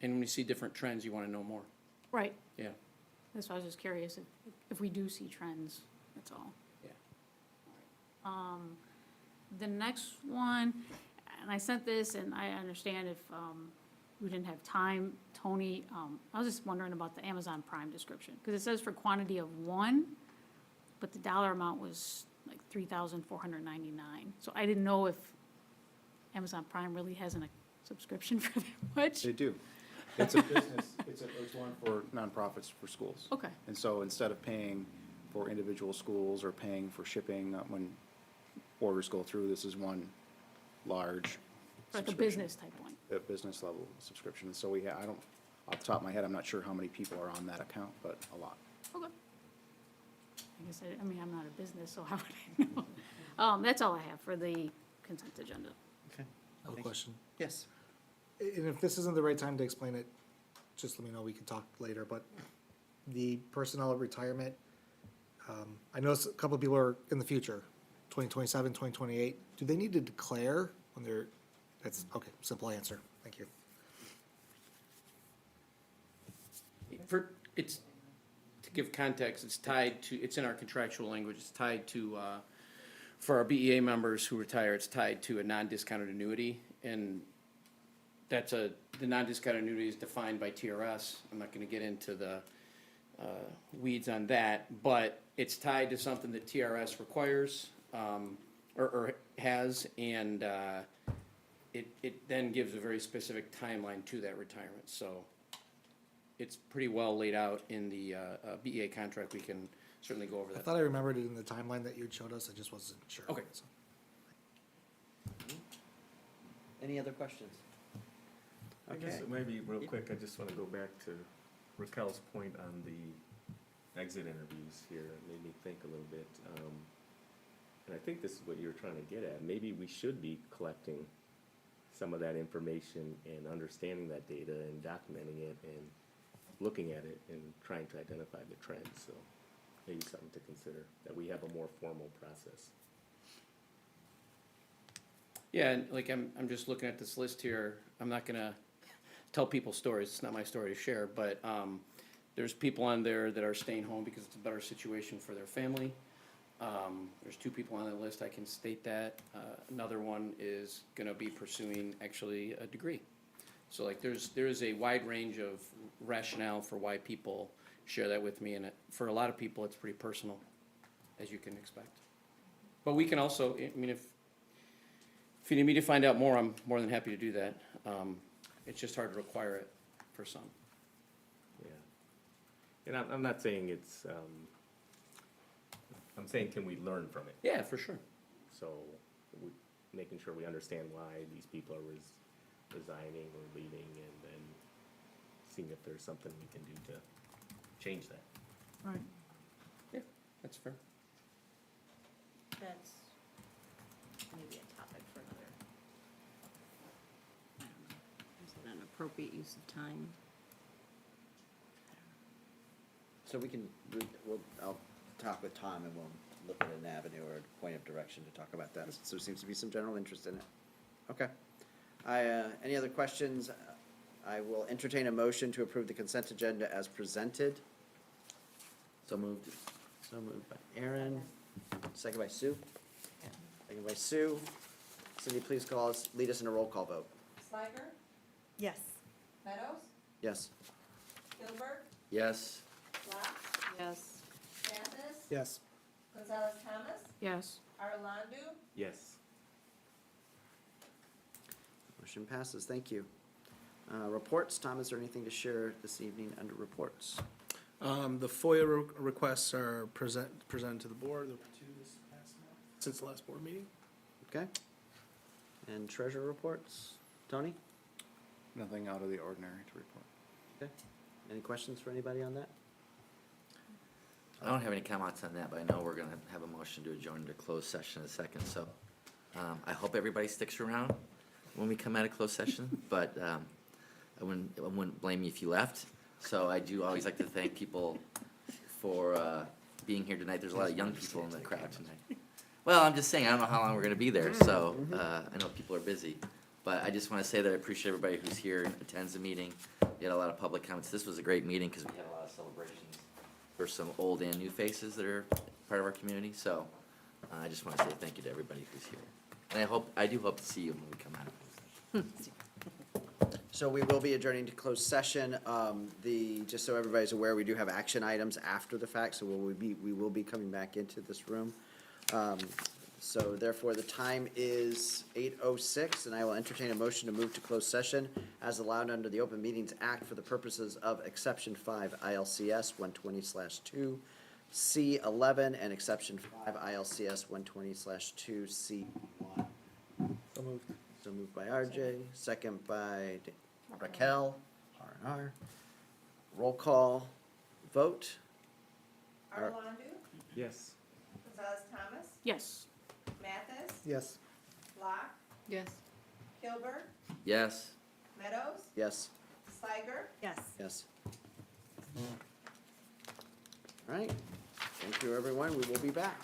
And when you see different trends, you want to know more.
Right.
Yeah.
That's why I was just curious if we do see trends, that's all.
Yeah.
The next one, and I sent this, and I understand if, we didn't have time, Tony, I was just wondering about the Amazon Prime description, because it says for quantity of 1, but the dollar amount was like $3,499. So I didn't know if Amazon Prime really has a subscription for that much.
They do. It's a business, it's one for nonprofits for schools.
Okay.
And so instead of paying for individual schools or paying for shipping when orders go through, this is one large
Like a
subscription.
business type one.
A business level subscription. And so we I don't, off the top of my head, I'm not sure how many people are on that account, but a lot.
Okay. I guess, I mean, I'm not a business, so how would I know? That's all I have for the consent agenda.
Okay.
I have a question.
Yes.
And if this isn't the right time to explain it, just let me know, we can talk later, but the personnel retirement, I know a couple of people are in the future, 2027, 2028. Do they need to declare when they're, that's, okay, simple answer, thank you.
To give context, it's tied to, it's in our contractual language, it's tied to, for our BEA members who retire, it's tied to a non-discounted annuity, and the non-discounted annuity is defined by TRS. I'm not gonna get into the weeds on that, but it's tied to something that TRS requires, or has, and it then gives a very specific timeline to that retirement, so it's pretty well laid out in the BEA contract. We can certainly go over
I
that.
thought I remembered it in the timeline that you showed us, I just wasn't sure.
Okay.
So.
Any other questions?
I guess maybe real quick, I just want to go back to Raquel's point on the exit interviews here. It made me think a little bit. And I think this is what you're trying to get at. Maybe we should be collecting some of that information and understanding that data and documenting it and looking at it and trying to identify the trends. So maybe something to consider, that we have a more formal process.
Yeah, and like I'm just looking at this list here. I'm not gonna tell people stories. It's not my story to share, but there's people on there that are staying home because it's a better situation for their family. There's 2 people on that list, I can state that. Another one is gonna be pursuing actually a degree. So like there's a wide range of rationale for why people share that with me, and for a lot of people, it's pretty personal, as you can expect. But we can also, I mean, if you need me to find out more, I'm more than happy to do that. It's just hard to require it for some.
Yeah. And I'm not saying it's, I'm saying, can we learn from it?
Yeah, for sure.
So, making sure we understand why these people are resigning or leaving, and then seeing if there's something we can do to change that.
Right.
Yeah, that's fair.
That's maybe a topic for another
appropriate use of time.
So I'll talk with Tom and we'll look at an avenue or a point of direction to talk about that. So there seems to be some general interest in it. Okay. Any other questions? I will entertain a motion to approve the consent agenda as presented.
So moved.
So moved by Aaron, second by Sue. Second by Sue. Cindy, please lead us in a roll call vote.
Sliger,
Yes.
Meadows,
Yes.
Gilbert,
Yes.
Black,
Yes.
Mathis,
Yes.
Gonzalez Thomas,
Yes.
Arlandu,
Yes.
Motion passes, thank you. Reports, Tom, is there anything to share this evening under reports?
The FOIA requests are presented to the board. There were two this past month, since the last board meeting.
Okay. And treasurer reports, Tony?
Nothing out of the ordinary to report.
Okay. Any questions for anybody on that?
I don't have any comments on that, but I know we're gonna have a motion to adjourn to closed session in a second, so, I hope everybody sticks around when we come out of closed session, but, I wouldn't blame you if you left. So I do always like to thank people for, being here tonight. There's a lot of young people in the crowd tonight. Well, I'm just saying, I don't know how long we're gonna be there, so, I know people are busy. But I just wanna say that I appreciate everybody who's here and attends the meeting. We had a lot of public comments. This was a great meeting, cause we had a lot of celebrations for some old and new faces that are part of our community, so, I just wanna say thank you to everybody who's here. And I do hope to see you when we come out of closed session.
So we will be adjourning to closed session. Just so everybody's aware, we do have action items after the fact, so we will be coming back into this room. So therefore, the time is 8:06, and I will entertain a motion to move to closed session as allowed under the Open Meetings Act for the purposes of Exception 5 ILCS 120/2 C11 and Exception 5 ILCS 120/2 C1.
So moved.
So moved by RJ, second by Raquel, R&R. Roll call vote.
Arlandu,
Yes.
Gonzalez Thomas,
Yes.
Mathis,
Yes.
Block,
Yes.
Gilbert,
Yes.
Meadows,
Yes.
Sliger,
Yes.
Yes. All right, thank you, everyone, we will be back.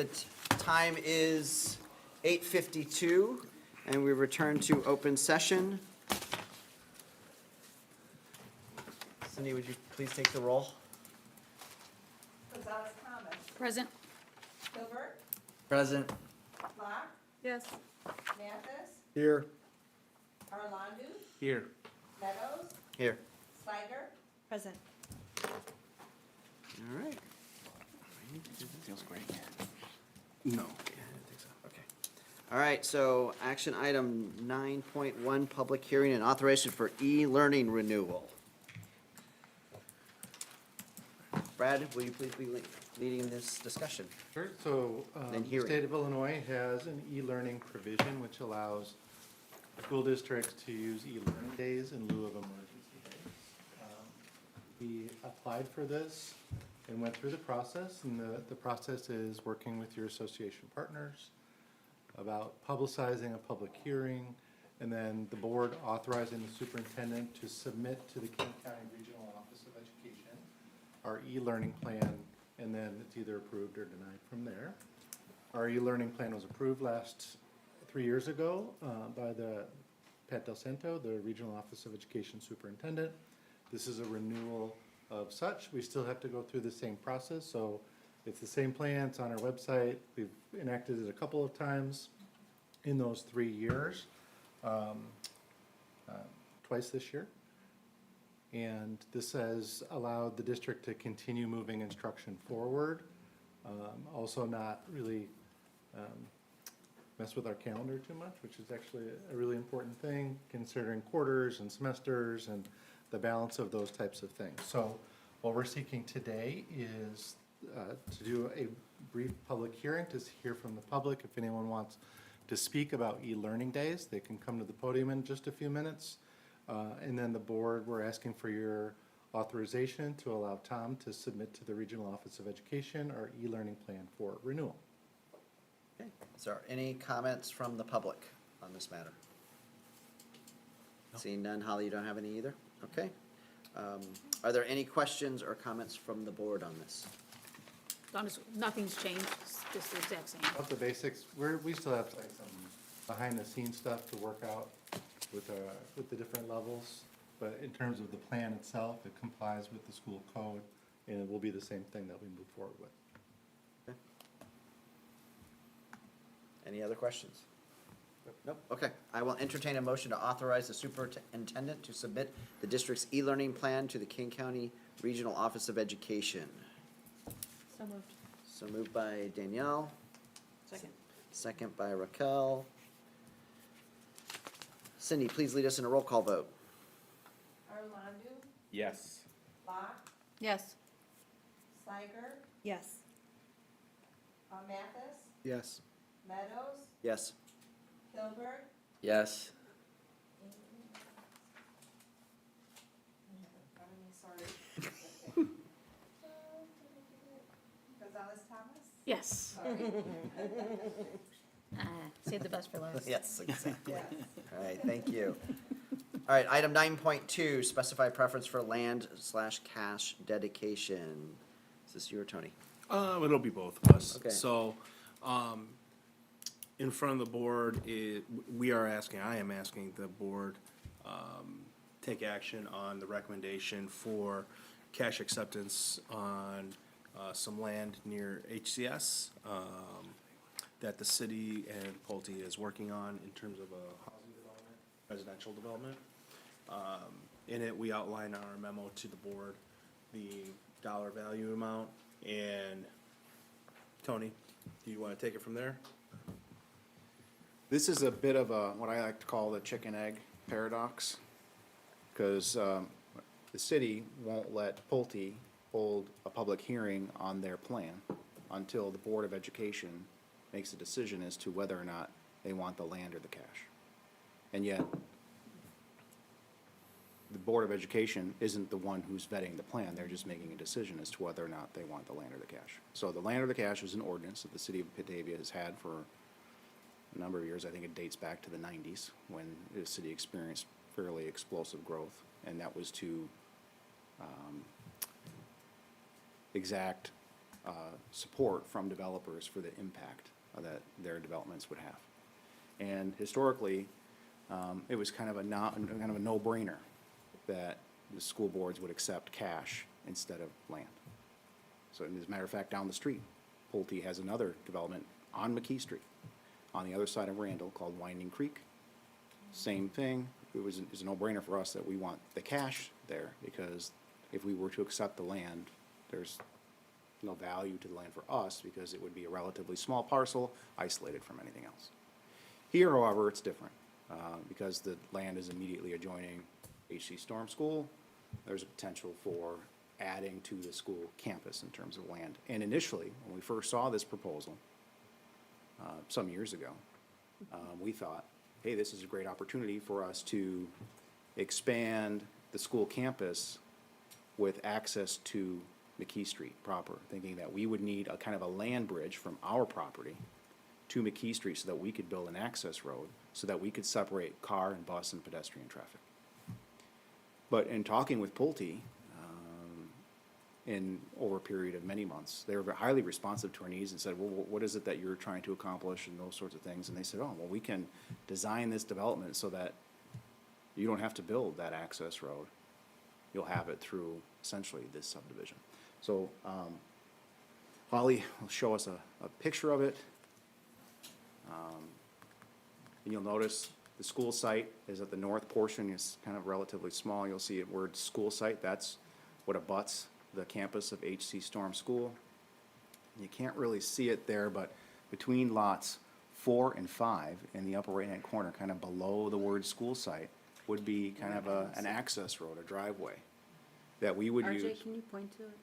time is 8:52, and we return to open session. Cindy, would you please take the roll?
Gonzalez Thomas.
Present.
Hilbert.
Present.
Locke.
Yes.
Mathis.
Here.
Arlandu.
Here.
Meadows.
Here.
Steiger.
Present.
All right.
Feels great.
No.
Okay. All right, so action item 9.1, public hearing and authorization for e-learning renewal. Brad, will you please be leading this discussion?
Sure, so,
And
the
hearing.
state of Illinois has an e-learning provision which allows school districts to use e-learning days in lieu of emergency days. We applied for this and went through the process, and the process is working with your association partners about publicizing a public hearing, and then the board authorizing the superintendent to submit to the King County Regional Office of Education our e-learning plan, and then it's either approved or denied from there. Our e-learning plan was approved 3 years ago by the Pat Del Santo, the Regional Office of Education Superintendent. This is a renewal of such. We still have to go through the same process, so it's the same plan, it's on our website. We've enacted it a couple of times in those 3 years, twice this year. And this has allowed the district to continue moving instruction forward, also not really mess with our calendar too much, which is actually a really important thing, considering quarters and semesters and the balance of those types of things. So what we're seeking today is to do a brief public hearing to hear from the public. If anyone wants to speak about e-learning days, they can come to the podium in just a few minutes. And then the board, we're asking for your authorization to allow Tom to submit to the Regional Office of Education our e-learning plan for renewal.
Okay. Is there any comments from the public on this matter? Seeing none, Holly, you don't have any either? Okay. Are there any questions or comments from the board on this?
Nothing's changed, it's just the exact same.
About the basics, we still have like some behind-the-scenes stuff to work out with the different levels, but in terms of the plan itself, it complies with the school code, and it will be the same thing that we move forward with.
Okay. Any other questions? Nope, okay. I will entertain a motion to authorize the superintendent to submit the district's e-learning plan to the King County Regional Office of Education.
So moved.
So moved by Danielle,
Second.
second by Raquel. Cindy, please lead us in a roll call vote.
Arlandu.
Yes.
Locke.
Yes.
Steiger.
Yes.
Mathis.
Yes.
Meadows.
Yes.
Hilbert.
Yes.
Sorry. Gonzalez Thomas.
Yes. Save the best for last.
Yes, exactly. All right, thank you. All right, item 9.2, specify preference for land/cash dedication. Is this you or Tony?
It'll be both of us.
Okay.
So, in front of the board, I am asking the board, take action on the recommendation for cash acceptance on, some land near HCS, that the city and Pulte is working on in terms of a housing development, residential development. In it, we outline our memo to the board, the dollar value amount, and Tony, do you want to take it from there?
This is a bit of a, what I like to call the chicken-egg paradox, because the city won't let Pulte hold a public hearing on their plan until the Board of Education makes a decision as to whether or not they want the land or the cash. And yet, the Board of Education isn't the one who's vetting the plan, they're just making a decision as to whether or not they want the land or the cash. So the land or the cash is an ordinance that the city of Batavia has had for a number of years. I think it dates back to the 90s, when the city experienced fairly explosive growth, and that was to exact support from developers for the impact that their developments would have. And historically, it was kind of a no-brainer that the school boards would accept cash instead of land. So as a matter of fact, down the street, Pulte has another development on McKee Street, on the other side of Randall, called Winding Creek. Same thing, it's a no-brainer for us that we want the cash there, because if we were to accept the land, there's no value to the land for us, because it would be a relatively small parcel, isolated from anything else. Here, however, it's different, because the land is immediately adjoining H.C. Storm School. There's a potential for adding to the school campus in terms of land. And initially, when we first saw this proposal, some years ago, we thought, hey, this is a great opportunity for us to expand the school campus with access to McKee Street proper, thinking that we would need a kind of a land bridge from our property to McKee Street so that we could build an access road, so that we could separate car and bus and pedestrian traffic. But in talking with Pulte, in over a period of many months, they were highly responsive to our needs and said, well, what is it that you're trying to accomplish, and those sorts of things. And they said, oh, well, we can design this development so that you don't have to build that access road. You'll have it through essentially this subdivision. So Holly will show us a picture of it. And you'll notice the school site is at the north portion. It's kind of relatively small. You'll see it word school site. That's what abuts the campus of H.C. Storm School. You can't really see it there, but between lots 4 and 5 in the upper right-hand corner, kind of below the word school site, would be kind of an access road, a driveway, that we would use.
RJ, can you point to it?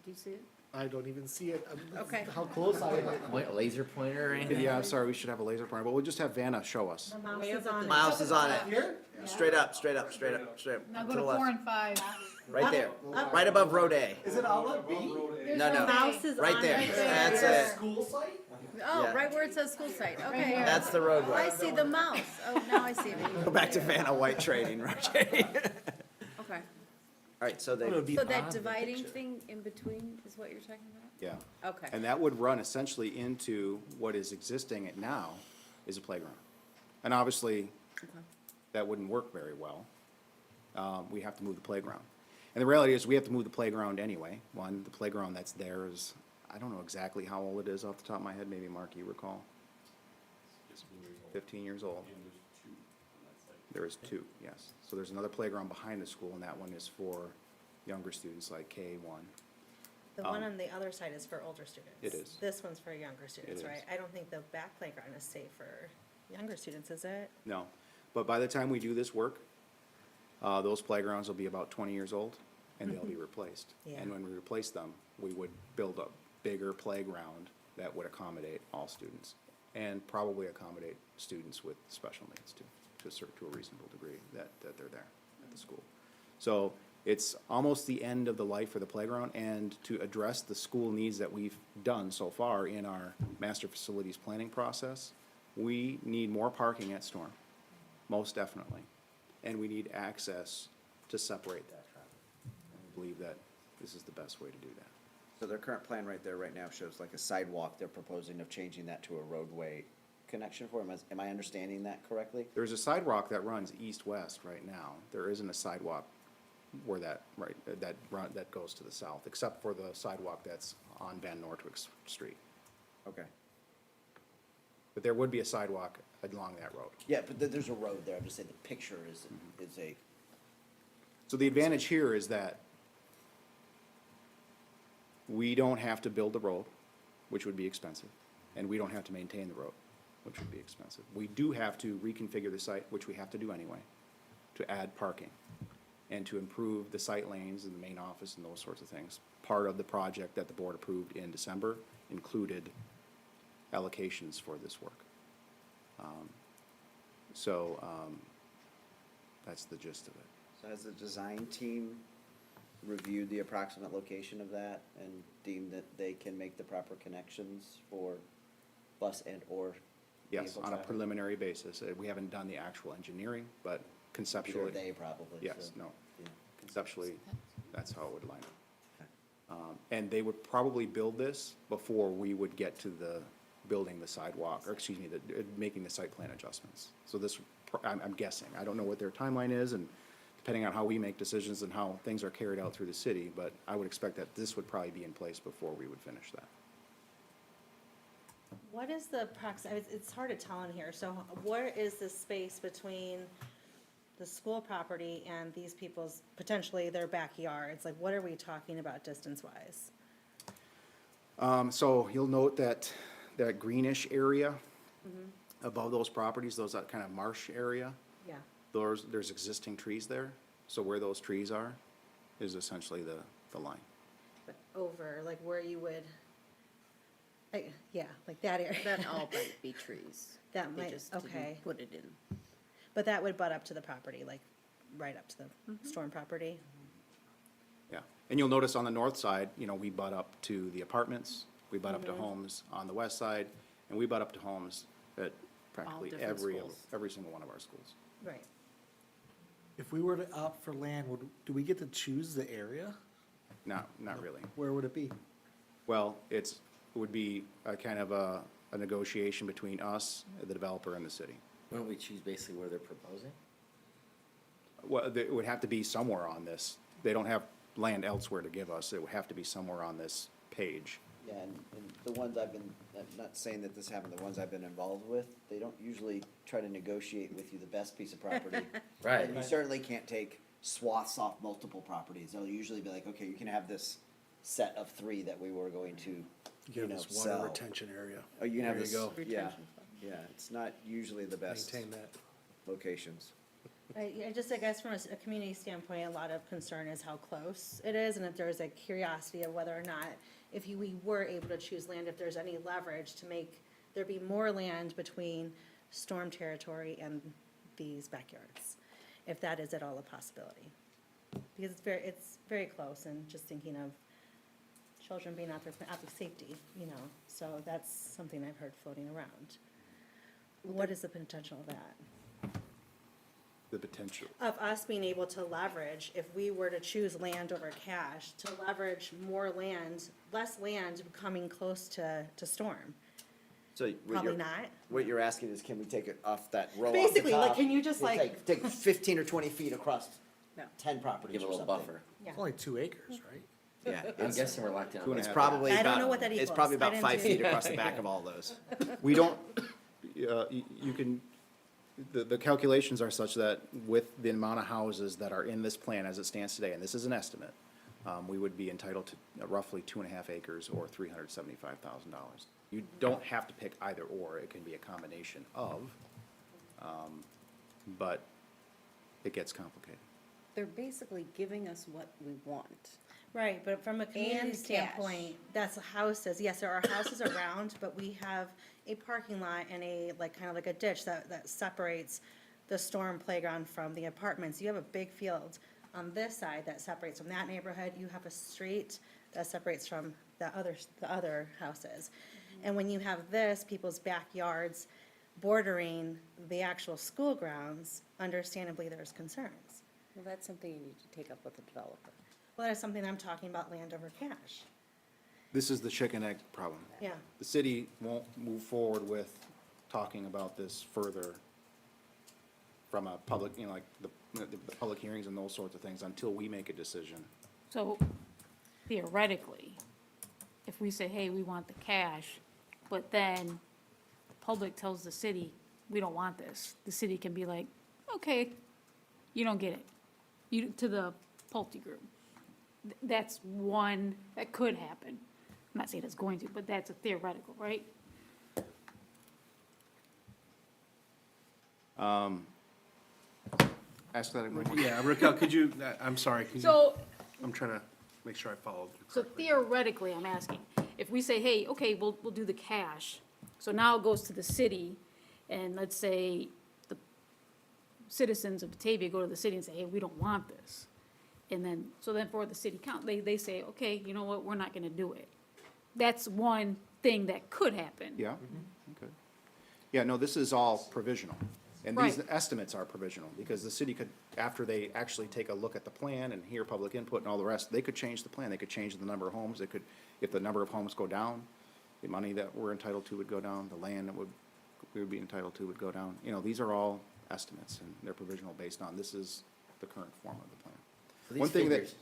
Do you see it?
I don't even see it.
Okay.
How close I am.
What, laser pointer or anything?
Yeah, I'm sorry, we should have a laser pointer, but we'll just have Vanna show us.
Mouse is on it. Straight up, straight up, straight up, straight up.
Now
To
go
the
to
left.
4 and 5.
Right there, right above Road A.
Is it outlet B?
No, no,
Mouse is
right
on
there.
right there.
That's it.
School site?
Oh,
Yeah.
right where it says school site, okay.
That's the roadway.
I see the mouse. Oh, now I see it.
Go back to Vanna White trading, Roger.
Okay.
All right, so they,
So that dividing thing in between is what you're talking about?
Yeah.
Okay.
And that would run essentially into what is existing at now is a playground. And obviously, that wouldn't work very well. We have to move the playground. And the reality is, we have to move the playground anyway. One, the playground that's there is, I don't know exactly how old it is off the top of my head, maybe Mark, you recall? 15 years old. There is 2, yes. So there's another playground behind the school, and that one is for younger students like K1.
The one on the other side is for older students.
It is.
This one's for younger students,
It is.
right? I don't think the back playground is safe for younger students, is it?
No, but by the time we do this work, those playgrounds will be about 20 years old, and they'll be replaced.
Yeah.
And when we replace them, we would build a bigger playground that would accommodate all students, and probably accommodate students with special needs too, to a reasonable degree that they're there at the school. So it's almost the end of the life for the playground, and to address the school needs that we've done so far in our master facilities planning process, we need more parking at Storm, most definitely. And we need access to separate that traffic. And we believe that this is the best way to do that.
so their current plan right there, right now, shows like a sidewalk. They're proposing of changing that to a roadway connection for them. Am I understanding that correctly?
There's a sidewalk that runs east-west right now. There isn't a sidewalk where that goes to the south, except for the sidewalk that's on Van Nortwick Street.
Okay.
But there would be a sidewalk along that road.
Yeah, but there's a road there. I'm just saying the picture is a,
So the advantage here is that we don't have to build the road, which would be expensive, and we don't have to maintain the road, which would be expensive. We do have to reconfigure the site, which we have to do anyway, to add parking and to improve the site lanes and the main office and those sorts of things. Part of the project that the board approved in December included allocations for this work. That's the gist of it.
so has the design team reviewed the approximate location of that and deemed that they can make the proper connections for bus and or
Yes,
vehicle
on a
traffic?
preliminary basis. We haven't done the actual engineering, but conceptually.
Either they probably,
Yes,
so,
no.
yeah.
Conceptually, that's how it would line up. And they would probably build this before we would get to the building the sidewalk, or excuse me, making the site plan adjustments. So this, I'm guessing, I don't know what their timeline is, and depending on how we make decisions and how things are carried out through the city, but I would expect that this would probably be in place before we would finish that.
What is the it's hard to tell in here, so what is the space between the school property and these people's, potentially their backyards? Like, what are we talking about distance-wise?
So you'll note that greenish area above those properties, that kind of marsh area,
Yeah.
there's existing trees there. So where those trees are is essentially the line.
But over, like where you would, like, yeah, like that area.
That all might be trees.
That
They
might,
just didn't
okay.
put it in.
But that would butt up to the property, like right up to the storm property.
Yeah, and you'll notice on the north side, we butt up to the apartments, we butt up to homes on the west side, and we butt up to homes at practically
different
every
schools.
single one of our schools.
Right.
If we were to opt for land, do we get to choose the area?
Not really.
Where would it be?
Well, it would be a kind of a negotiation between us, the developer, and the city.
Why don't we choose basically where they're proposing?
Well, it would have to be somewhere on this. They don't have land elsewhere to give us. It would have to be somewhere on this page.
Yeah, and the ones I've been, I'm not saying that this happened, the ones I've been involved with, they don't usually try to negotiate with you the best piece of property.
Right.
And you certainly can't take swaths off multiple properties. They'll usually be like, okay, you can have this set of 3 that we were going to,
You have this water
sell.
retention area.
Oh, you can have
There
this,
go.
yeah, yeah, it's not usually the best
Maintain that.
locations.
I guess from a community standpoint, a lot of concern is how close it is, and if there's a curiosity of whether or not, if we were able to choose land, if there's any leverage to make there be more land between storm territory and these backyards, if that is at all a possibility. Because it's very close, and just thinking of children being out there for safety, so that's something I've heard floating around. What is the potential of that?
The potential.
Of us being able to leverage, if we were to choose land over cash, to leverage more land, less land coming close to storm.
So what
Probably
you're-
not.
What you're asking is, can we take it off that row off the
Basically, like,
top
can you just,
and
like-
take 15 or 20 feet across
No.
10 properties
Give a
or
little
something?
buffer.
Yeah.
It's only 2 acres, right?
Yeah,
I'm guessing we're locked in on
it's
that.
probably
I don't know
about,
what that
it's
equals.
probably
I
about
didn't
5
do-
feet across the back of all those.
We don't, you can, the calculations are such that with the amount of houses that are in this plan as it stands today, and this is an estimate, we would be entitled to roughly 2.5 acres or $375,000. You don't have to pick either or, it can be a combination of, but it gets complicated.
They're basically giving us what we want.
Right, but from a community
And cash.
standpoint, that's houses. Yes, there are houses around, but we have a parking lot and kind of like a ditch that separates the storm playground from the apartments. You have a big field on this side that separates from that neighborhood. You have a street that separates from the other houses. And when you have this, people's backyards bordering the actual school grounds, understandably, there's concerns.
Well, that's something you need to take up with the developer.
Well, that's something I'm talking about, land over cash.
This is the chicken egg problem.
Yeah.
The city won't move forward with talking about this further from a public, like the public hearings and those sorts of things until we make a decision.
So theoretically, if we say, hey, we want the cash, but then the public tells the city, we don't want this, the city can be like, okay, you don't get it, to the Pulte group. That's one, that could happen. I'm not saying it's going to, but that's a theoretical, right?
Ask that again.
Yeah, Raquel, could you, I'm sorry. could you-
So,
I'm trying to make sure I followed.
so theoretically, I'm asking, if we say, hey, okay, we'll do the cash, so now it goes to the city, and let's say the citizens of Batavia go to the city and say, hey, we don't want this. And then, so then for the city council, they say, okay, you know what, we're not gonna do it. That's one thing that could happen.
Yeah, okay. Yeah, no, this is all provisional. And these
Right.
estimates are provisional, because the city could, after they actually take a look at the plan and hear public input and all the rest, they could change the plan, they could change the number of homes, they could, if the number of homes go down, the money that we're entitled to would go down, the land that we would be entitled to would go down. You know, these are all estimates, and they're provisional based on, this is the current form of the plan.
These
One thing that,
figures-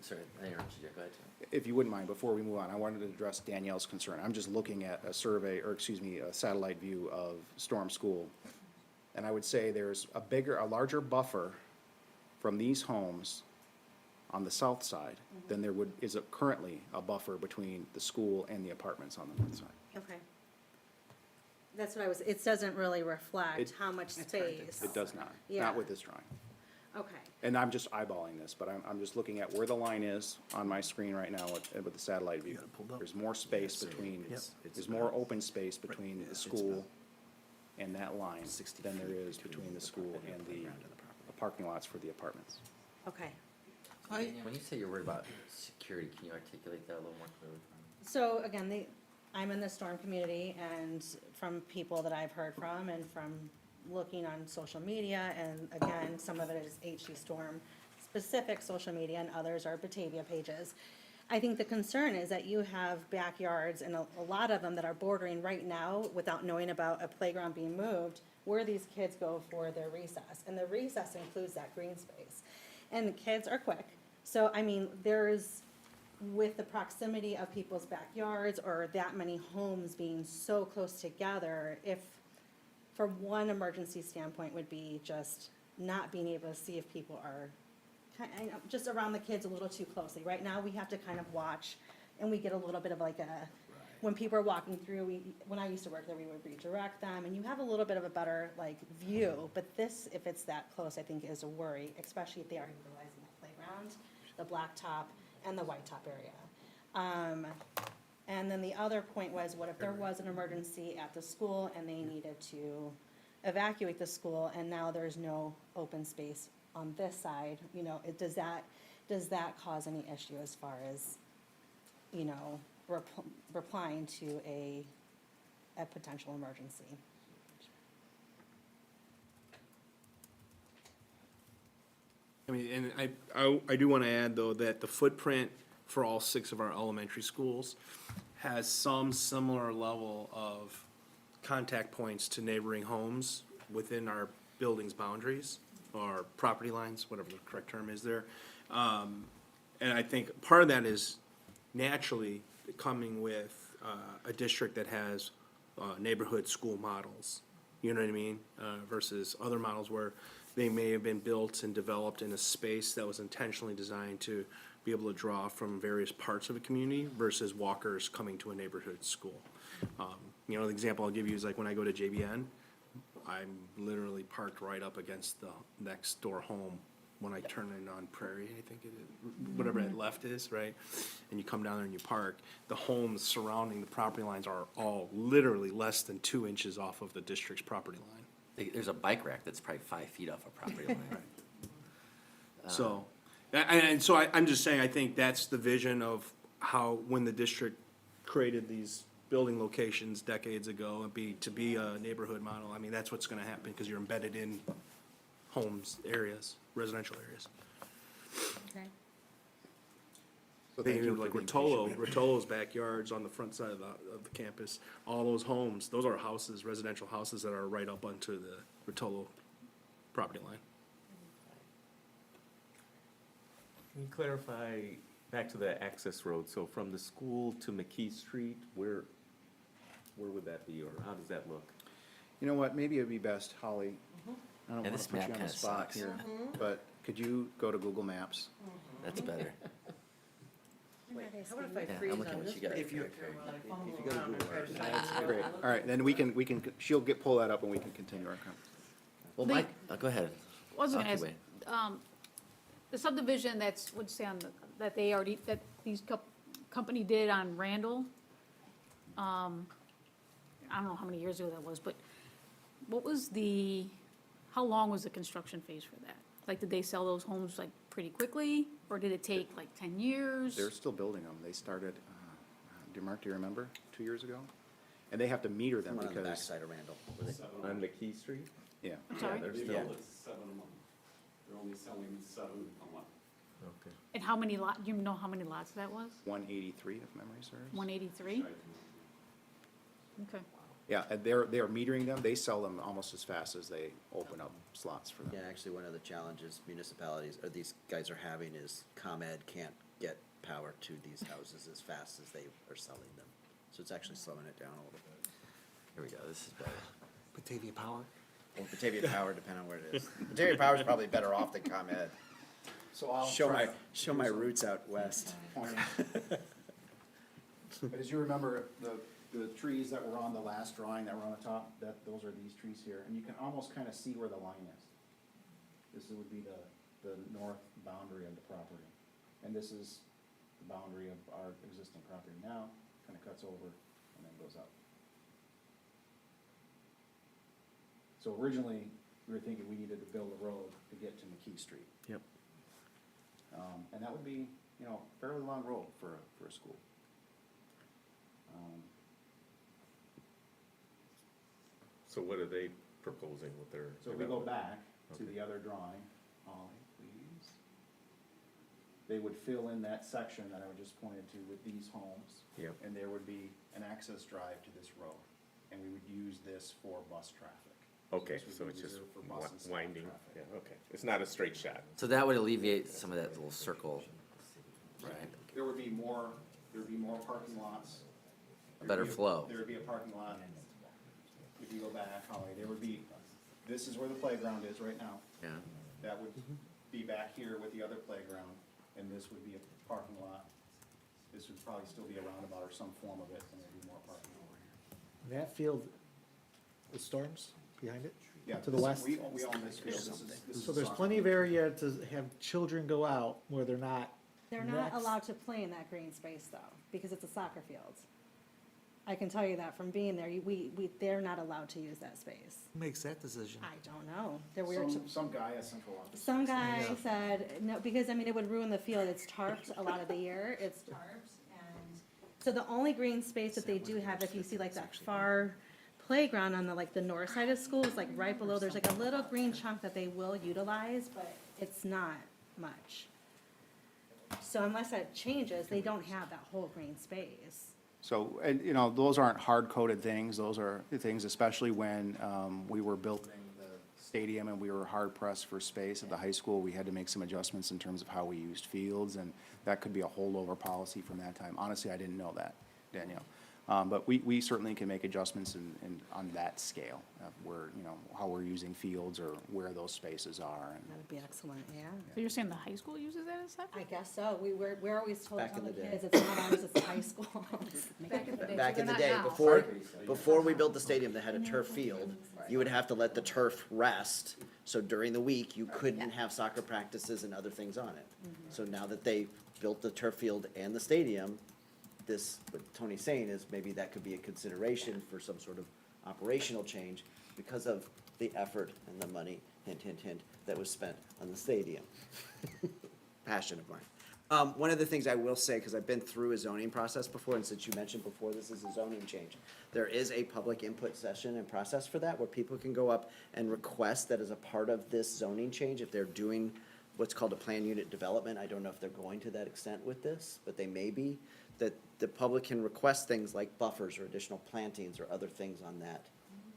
Sorry, I interrupted you, go ahead, Tim.
if you wouldn't mind, before we move on, I wanted to address Danielle's concern. I'm just looking at a survey, or excuse me, a satellite view of Storm School. And I would say there's a larger buffer from these homes on the south side than there is currently a buffer between the school and the apartments on the north side.
Okay. That's what it doesn't really reflect
It-
how much space.
It does not,
Yeah.
not with this drawing.
Okay.
And I'm just eyeballing this, but I'm just looking at where the line is on my screen right now with the satellite view. There's more space between, there's more open space between the school and that line than there is between the school and the parking lots for the apartments.
Okay.
When you say you're worried about security, can you articulate that a little more clearly?
So again, I'm in the storm community, and from people that I've heard from and from looking on social media, and again, some of it is HC Storm specific social media and others are Batavia pages. I think the concern is that you have backyards and a lot of them that are bordering right now without knowing about a playground being moved, where these kids go for their recess. And the recess includes that green space. And kids are quick. So, I mean, with the proximity of people's backyards or that many homes being so close together, if, from one emergency standpoint, would be just not being able to see if people are just around the kids a little too closely. Right now, we have to kind of watch, and we get a little bit of like when people are walking through, when I used to work there, we would redirect them, and you have a little bit of a better like view. But this, if it's that close, I think is a worry, especially if they are utilizing the playground, the blacktop, and the white top area. And then the other point was, what if there was an emergency at the school and they needed to evacuate the school, and now there's no open space on this side? You know, does that cause any issue as far as, you know, replying to a potential emergency?
I mean, and I do want to add, though, that the footprint for all 6 of our elementary schools has some similar level of contact points to neighboring homes within our building's boundaries, or property lines, whatever the correct term is there. And I think part of that is naturally coming with a district that has neighborhood school models, you know what I mean? Versus other models where they may have been built and developed in a space that was intentionally designed to be able to draw from various parts of a community versus walkers coming to a neighborhood school. You know, the example I'll give you is like when I go to JBN, I'm literally parked right up against the next door home when I turn in on Prairie, I think it is, whatever that left is, right? And you come down there and you park, the homes surrounding the property lines are all literally less than 2 inches off of the district's property line.
There's a bike rack that's probably 5 feet off a property line.
So, and so I'm just saying, I think that's the vision of how, when the district created these building locations decades ago, to be a neighborhood model, I mean, that's what's gonna happen, because you're embedded in homes, areas, residential areas.
Okay.
So thank you
Like
for being
Rotolo's backyards on the front side of the campus, all those homes, those are houses, residential houses that are right up onto the Rotolo property line.
Can you clarify, back to the access road, so from the school to McKee Street, where would that be, or how does that look?
You know what, maybe it'd be best, Holly, I don't
Yeah,
want
this
to put
map
you on the
kinda
spot
sucks.
here, but could you go to Google Maps?
That's better.
Wait, how about if I
Yeah,
freeze
I'm looking
on
at what
this
you got.
break
If you-
right here while I fumble
If you go to
around and
Google
try to
Earth,
find
that's
it?
great. All right, then we can, she'll pull that up and we can continue our conversation.
Well,
The-
Mike, go ahead.
I was gonna ask,
Occupy.
the subdivision that's, what'd you say on the, that they already, that these company did on Randall, I don't know how many years ago that was, but what was how long was the construction phase for that? Like, did they sell those homes like pretty quickly, or did it take like 10 years?
They're still building them. They started, Mark, do you remember, 2 years ago? And they have to meter them
One on the
because,
backside of Randall. where they-
On McKee Street?
yeah.
I'm sorry?
They're
Yeah.
still,
Seven a month. They're only selling 7 a month.
okay.
And how many you know how many lots that was?
183, if memory serves.
183? Okay.
Yeah, and they're metering them. They sell them almost as fast as they open up slots for them.
Yeah, actually, one of the challenges municipalities, or these guys are having is ComEd can't get power to these houses as fast as they are selling them. So it's actually slowing it down a little bit.
Here we go, this is better.
Batavia Power.
Well, Batavia Power, depending on where it is. Batavia Power's probably better off than ComEd.
So I'll
Show
try-
show my roots out west.
But as you remember, the trees that were on the last drawing that were on the top, those are these trees here, and you can almost kind of see where the line is. This would be the north boundary of the property, and this is the boundary of our existing property now, kind of cuts over and then goes up. So originally, we were thinking we needed to build a road to get to McKee Street.
Yep.
And that would be, you know, a fairly long road for a school.
So what are they proposing with their?
So if we go
development?
back to
Okay.
the other drawing, Ollie, please. They would fill in that section that I just pointed to with these homes.
Yep.
And there would be an access drive to this road, and we would use this for bus traffic.
Okay,
this
so
would be
it's just
reserved for bus and stop
winding,
traffic.
yeah, okay. It's not a straight shot.
So that would alleviate some of that little circle, right?
There would be more parking lots.
A better flow.
There would be a parking lot. If you go back, Holly, there would be, this is where the playground is right now.
Yeah.
That would be back here with the other playground, and this would be a parking lot. This would probably still be a roundabout or some form of it, and there'd be more parking over here.
That field, the storms behind it?
Yeah,
To the
this-
west?
We own this field. This
So
is
there's
soccer
plenty of
field.
area to have children go out where they're not.
They're not
next-
allowed to play in that green space though, because it's a soccer field. I can tell you that from being there, they're not allowed to use that space.
Who makes that decision?
I don't know. They're weird.
Some guy at central office.
Some guy
Yeah.
said, no, because I mean, it would ruin the field. It's tarped a lot of the year. It's tarped. And so the only green space that they do have, if you see like that far playground on the north side of school, is like right below, there's like a little green chunk that they will utilize, but it's not much. So unless that changes, they don't have that whole green space.
So, and, you know, those aren't hard-coded things, those are things, especially when we were building the stadium and we were hard-pressed for space at the high school, we had to make some adjustments in terms of how we used fields, and that could be a holdover policy from that time. Honestly, I didn't know that, Danielle. But we certainly can make adjustments on that scale, of where, you know, how we're using fields or where those spaces are. And
That would be excellent, yeah.
So you're saying the high school uses that as separate?
I guess so. We're always told,
Back in
tell the
the day.
kids, it's not ours, it's the high school.
Back in the day, before we built the stadium that had a turf field, you would have to let the turf rest. So during the week, you couldn't have soccer practices and other things on it. So now that they built the turf field and the stadium, what Tony's saying is maybe that could be a consideration for some sort of operational change because of the effort and the money, hint, hint, hint, that was spent on the stadium. Passion of mine. One of the things I will say, because I've been through a zoning process before, and since you mentioned before, this is a zoning change. There is a public input session and process for that, where people can go up and request that as a part of this zoning change, if they're doing what's called a plan unit development. I don't know if they're going to that extent with this, but they may be, that the public can request things like buffers or additional plantings or other things on that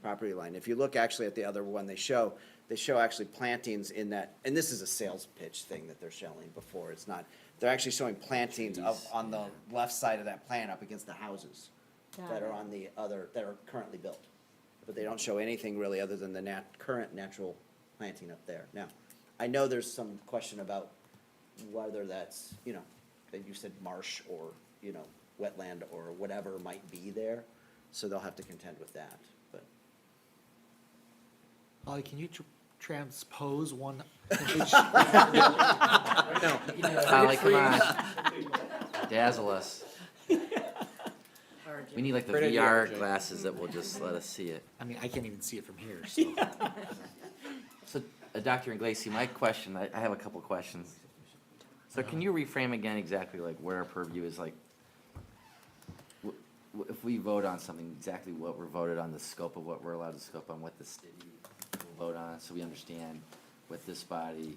property line. If you look actually at the other one they show actually plantings in that, and this is a sales pitch thing that they're showing before, it's not, they're actually showing plantings on the left side of that plan up against the houses that are on the other, that are currently built. But they don't show anything really other than the current natural planting up there. Now, I know there's some question about whether that's, you know, that you said marsh or, you know, wetland or whatever might be there, so they'll have to contend with that, but.
Ollie, can you transpose one image?
No.
Holly, come on. Dazzle us. We need like the
Great idea,
VR
RJ.
glasses that will just let us see it.
I mean, I can't even see it from here, so.
So, Dr. Inglesi, my question, I have a couple questions. So can you reframe again exactly like where our purview is like? if we vote on something, exactly what we're voted on, the scope of what we're allowed to scope on, what the city will vote on, so we understand what this body.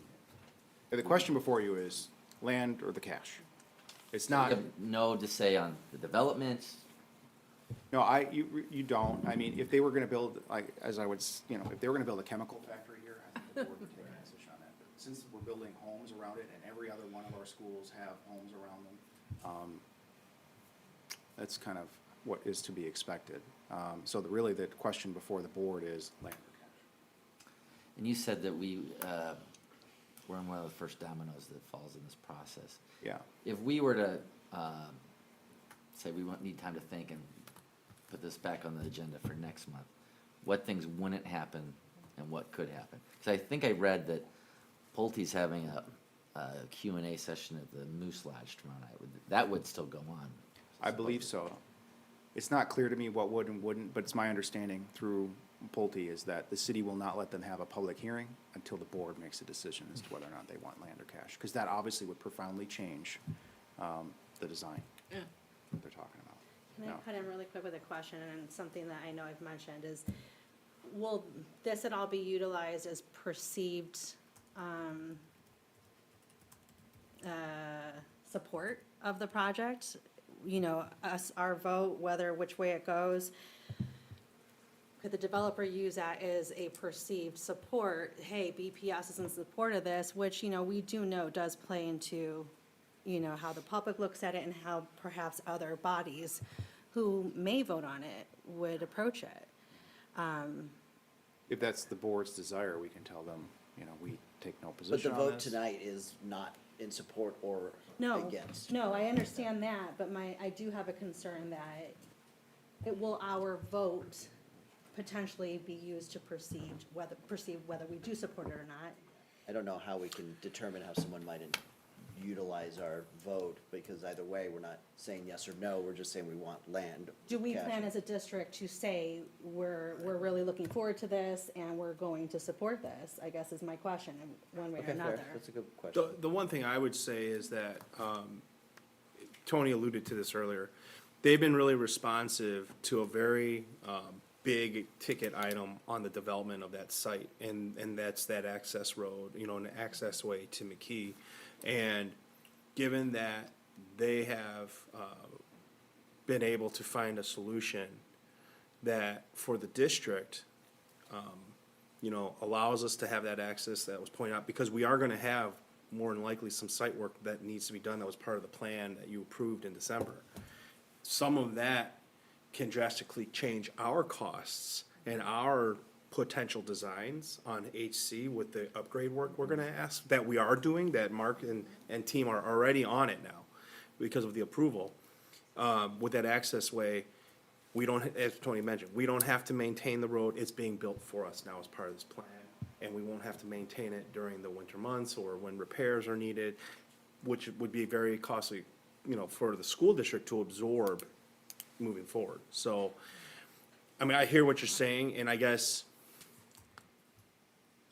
The question before you is land or the cash? It's
We
not,
have no to say on the development.
no, you don't. I mean, if they were gonna build, like, as I would, if they were gonna build a chemical factory here, I think the board would take a position on that. But since we're building homes around it, and every other one of our schools have homes around them, that's kind of what is to be expected. So really, the question before the board is land or cash.
And you said that we're in one of the first dominoes that falls in this process.
Yeah.
If we were to say we need time to think and put this back on the agenda for next month, what things wouldn't happen and what could happen? Because I think I read that Pulte's having a Q&A session at the Moose Lodge tomorrow night. That would still go on.
I believe so. It's not clear to me what would and wouldn't, but it's my understanding through Pulte is that the city will not let them have a public hearing until the board makes a decision as to whether or not they want land or cash. Because that obviously would profoundly change the design that they're talking about.
Can I
No.
cut in really quick with a question, and something that I know I've mentioned is, will this at all be utilized as perceived support of the project? You know, our vote, which way it goes, could the developer use that as a perceived support? Hey, BPS is in support of this, which, you know, we do know does play into, you know, how the public looks at it and how perhaps other bodies who may vote on it would approach it.
If that's the board's desire, we can tell them, you know, we take no
But the
position on
vote
this.
tonight is not in support or
No,
against.
no, I understand that, but I do have a concern that it will our vote potentially be used to perceive whether we do support it or not.
I don't know how we can determine how someone might utilize our vote, because either way, we're not saying yes or no, we're just saying we want land.
Do we
cash.
plan as a district to say, we're really looking forward to this and we're going to support this, I guess is my question, in one way or
Okay,
another.
fair, that's a good question.
The one thing I would say is that, Tony alluded to this earlier, they've been really responsive to a very big ticket item on the development of that site, and that's that access road, you know, an access way to McKee. And given that they have been able to find a solution that for the district, you know, allows us to have that access that was pointed out, because we are gonna have more than likely some site work that needs to be done that was part of the plan that you approved in December. Some of that can drastically change our costs and our potential designs on HC with the upgrade work we're gonna ask, that we are doing, that Mark and team are already on it now because of the approval. With that access way, we don't, as Tony mentioned, we don't have to maintain the road, it's being built for us now as part of this plan. And we won't have to maintain it during the winter months or when repairs are needed, which would be very costly, you know, for the school district to absorb moving forward. So, I mean, I hear what you're saying, and I guess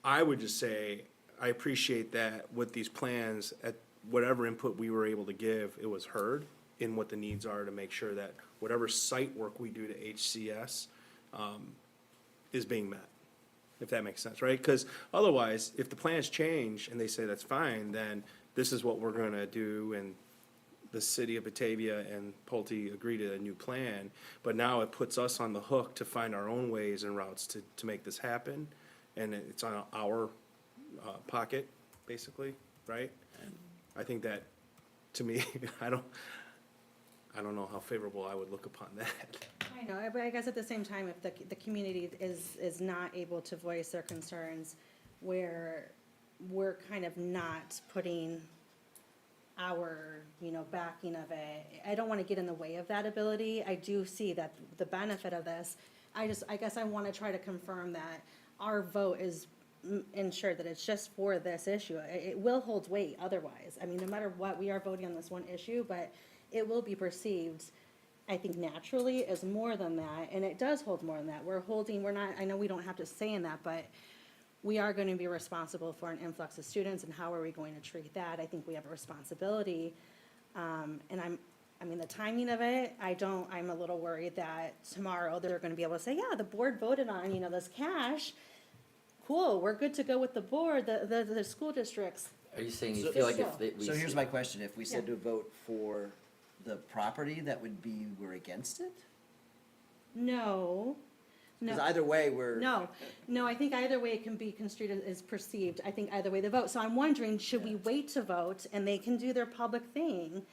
I would just say, I appreciate that with these plans, at whatever input we were able to give, it was heard in what the needs are to make sure that whatever site work we do to HCS is being met, if that makes sense, right? Because otherwise, if the plans change and they say that's fine, then this is what we're gonna do, and the city of Batavia and Pulte agree to a new plan, but now it puts us on the hook to find our own ways and routes to make this happen, and it's on our pocket, basically, right? I think that, to me, I don't know how favorable I would look upon that.
I know, but I guess at the same time, if the community is not able to voice their concerns, where we're kind of not putting our, you know, backing of it, I don't want to get in the way of that ability. I do see that the benefit of this, I guess I want to try to confirm that our vote is ensured that it's just for this issue. It will hold weight otherwise. I mean, no matter what, we are voting on this one issue, but it will be perceived, I think, naturally as more than that, and it does hold more than that. We're not, I know we don't have to say in that, but we are going to be responsible for an influx of students, and how are we going to treat that? I think we have a responsibility, and I mean, the timing of it, I'm a little worried that tomorrow they're gonna be able to say, yeah, the board voted on, this cash. Cool, we're good to go with the board, the school districts.
Are you saying you feel like if they- we?
So here's
see-
my question, if we said
Yeah.
to vote for the property, that would be, we're against it?
No, no.
Because either way, we're.
No, I think either way it can be construed as perceived. I think either way they vote. So I'm wondering, should we wait to vote and they can do their public thing?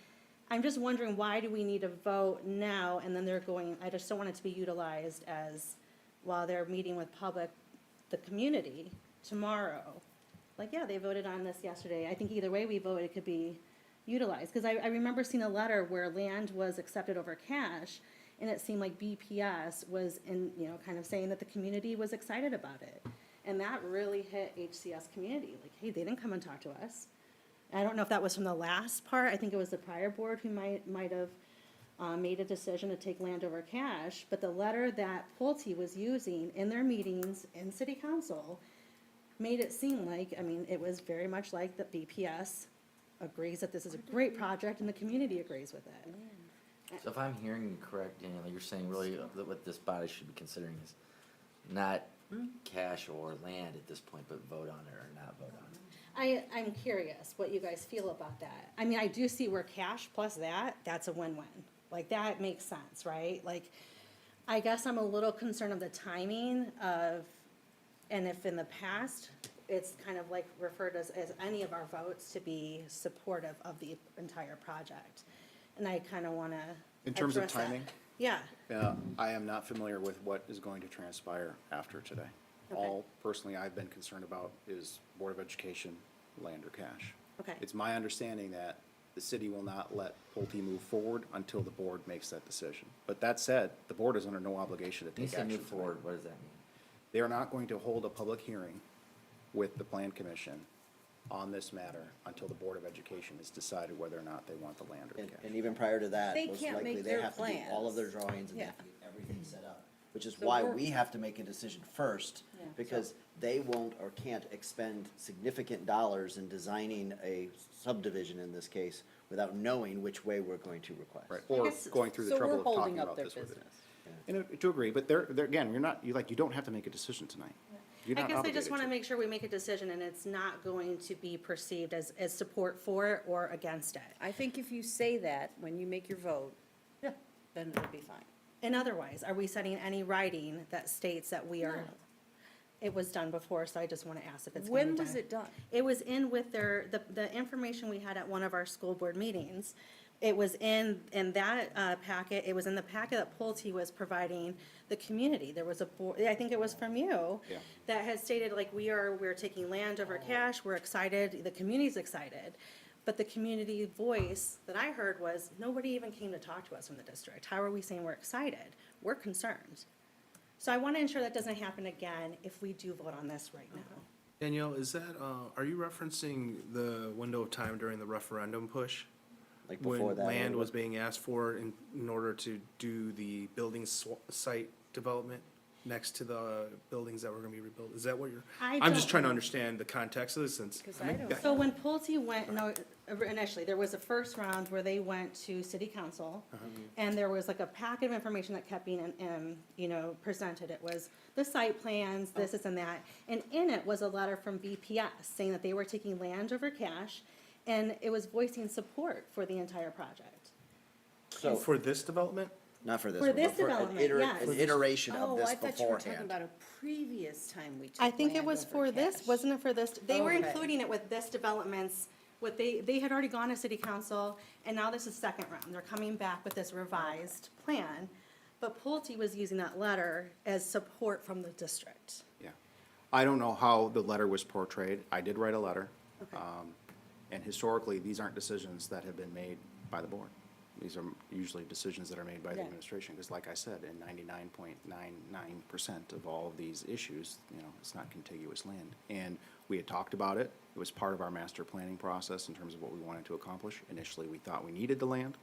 I'm just wondering, why do we need to vote now and then they're going, I just don't want it to be utilized as, while they're meeting with the community tomorrow. Like, yeah, they voted on this yesterday. I think either way we vote, it could be utilized. Because I remember seeing a letter where land was accepted over cash, and it seemed like BPS was kind of saying that the community was excited about it. And that really hit HCS community, like, hey, they didn't come and talk to us. I don't know if that was from the last part, I think it was the prior board who might have made a decision to take land over cash, but the letter that Pulte was using in their meetings in city council made it seem like, it was very much like that BPS agrees that this is a great project and the community agrees with it.
So if I'm hearing you correct, Daniel, you're saying really that what this body should be considering is not cash or land at this point, but vote on it or not vote on it.
I'm curious what you guys feel about that. I do see where cash plus that's a win-win. Like, that makes sense, right? Like, I guess I'm a little concerned of the timing of, and if in the past, it's kind of like referred as any of our votes to be supportive of the entire project. And I kind of want to
In terms of
address that.
timing?
Yeah.
I am not familiar with what is going to transpire after today.
Okay.
All personally I've been concerned about is Board of Education, land or cash.
Okay.
It's my understanding that the city will not let Pulte move forward until the board makes that decision. But that said, the board is under no obligation to
When you
take
say
action.
move forward, what does that mean?
They are not going to hold a public hearing with the Plan Commission on this matter until the Board of Education has decided whether or not they want the land or the cash.
And even prior to that,
They
most
can't
likely
make
they
their
have to do all of their
plans.
drawings and
Yeah.
they have to get everything set up. Which is
So
why
we're-
we have to make a decision first,
Yeah.
because they won't or can't expend significant dollars in designing a subdivision in this case without knowing which way we're going to request.
Right, or going through the trouble of talking about this with it. And to agree, but they're, again, you don't have to make a decision tonight. You're
I
not
guess I just
obligated
want to
to.
make sure we make a decision and it's not going to be perceived as support for it or against it.
I think if you say that when you make your vote, then it'll be fine.
And otherwise, are we setting any writing that states that we are, it was done before, so I just want to ask if it's going to be
When
done.
was it done?
It was in with the information we had at one of our school board meetings. It was in that packet, it was in the packet that Pulte was providing the community. There was I think it was from you,
Yeah.
that had stated, like, we're taking land over cash, we're excited, the community's excited. But the community voice that I heard was, nobody even came to talk to us from the district. How are we saying we're excited? We're concerned. So I want to ensure that doesn't happen again if we do vote on this right now.
Danielle, is that, are you referencing the window of time during the referendum push?
Like before that,
When land
or
was
what?
being asked for in order to do the building site development next to the buildings that were gonna be rebuilt? Is that what you're?
I
I'm just
don't
trying to
know.
understand the context of this since.
Because
I mean,
I don't
yeah.
So when Pulte went, initially, there was a first round where they went to city council, and there was like a packet of information that kept being, presented. It was the site plans, this and that, and in it was a letter from BPS saying that they were taking land over cash, and it was voicing support for the entire project.
So,
For this development?
not for this
For
one,
this
but for an
development, yes.
an iteration of
Oh,
this
I thought you were talking
beforehand.
about a previous time we took
I think it
land
was
over
for this,
cash.
wasn't it for this? They were
Okay.
including it with this developments, they had already gone to city council, and now this is second round. They're coming back with this revised plan. But Pulte was using that letter as support from the district.
Yeah. I don't know how the letter was portrayed. I did write a letter.
Okay.
And historically, these aren't decisions that have been made by the board. These are usually decisions that are made by the
Yeah.
administration, because like I said, in 99.99% of all of these issues, it's not contiguous land. And we had talked about it. It was part of our master planning process in terms of what we wanted to accomplish. Initially, we thought we needed the land.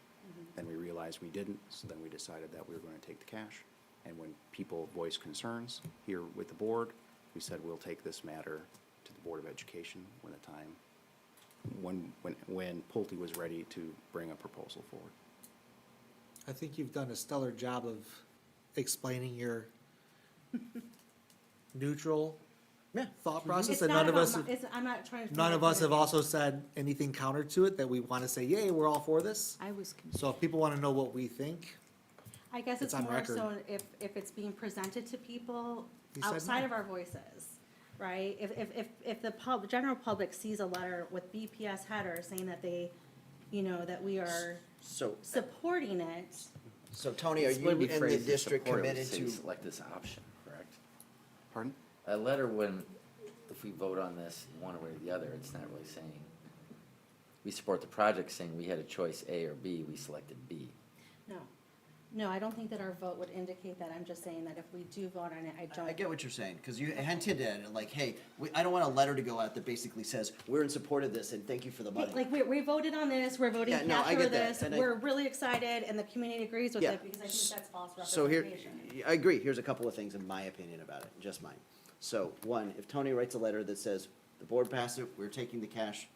Then we realized we didn't, so then we decided that we were going to take the cash. And when people voiced concerns here with the board, we said we'll take this matter to the Board of Education when the time, when Pulte was ready to bring a proposal forward.
I think you've done a stellar job of explaining your neutral thought process,
It's
and
not
none of
about
us,
my- it's, I'm not trying to.
none of us have also said anything counter to it, that we want to say, yay, we're all for this.
I was confused.
So if people want to know what we think,
I guess
It's
it's
on
more
record.
so if it's being presented to people
You said
outside
no.
of our voices, right? If the general public sees a letter with BPS header saying that they, you know, that we are
So,
supporting it,
so Tony, are
It's
you
when we
in the
phrase it,
district
support it, we
committed
say
to?
select this option, correct?
Pardon?
A letter when, if we vote on this one way or the other, it's not really saying, we support the project, saying we had a choice A or B, we selected B.
no. No, I don't think that our vote would indicate that. I'm just saying that if we do vote on it, I don't.
I get what you're saying, because you hinted at it, like, hey, I don't want a letter to go out that basically says, we're in support of this and thank you for the money.
Like, we voted on this, we're voting
Yeah, no,
cash
I
over
get that,
this,
and
we're really excited, and the community agrees with
Yeah.
it, because I think that's false
So here,
representation.
I agree, here's a couple of things in my opinion about it, just mine. So, one, if Tony writes a letter that says, the board passed it, we're taking the cash,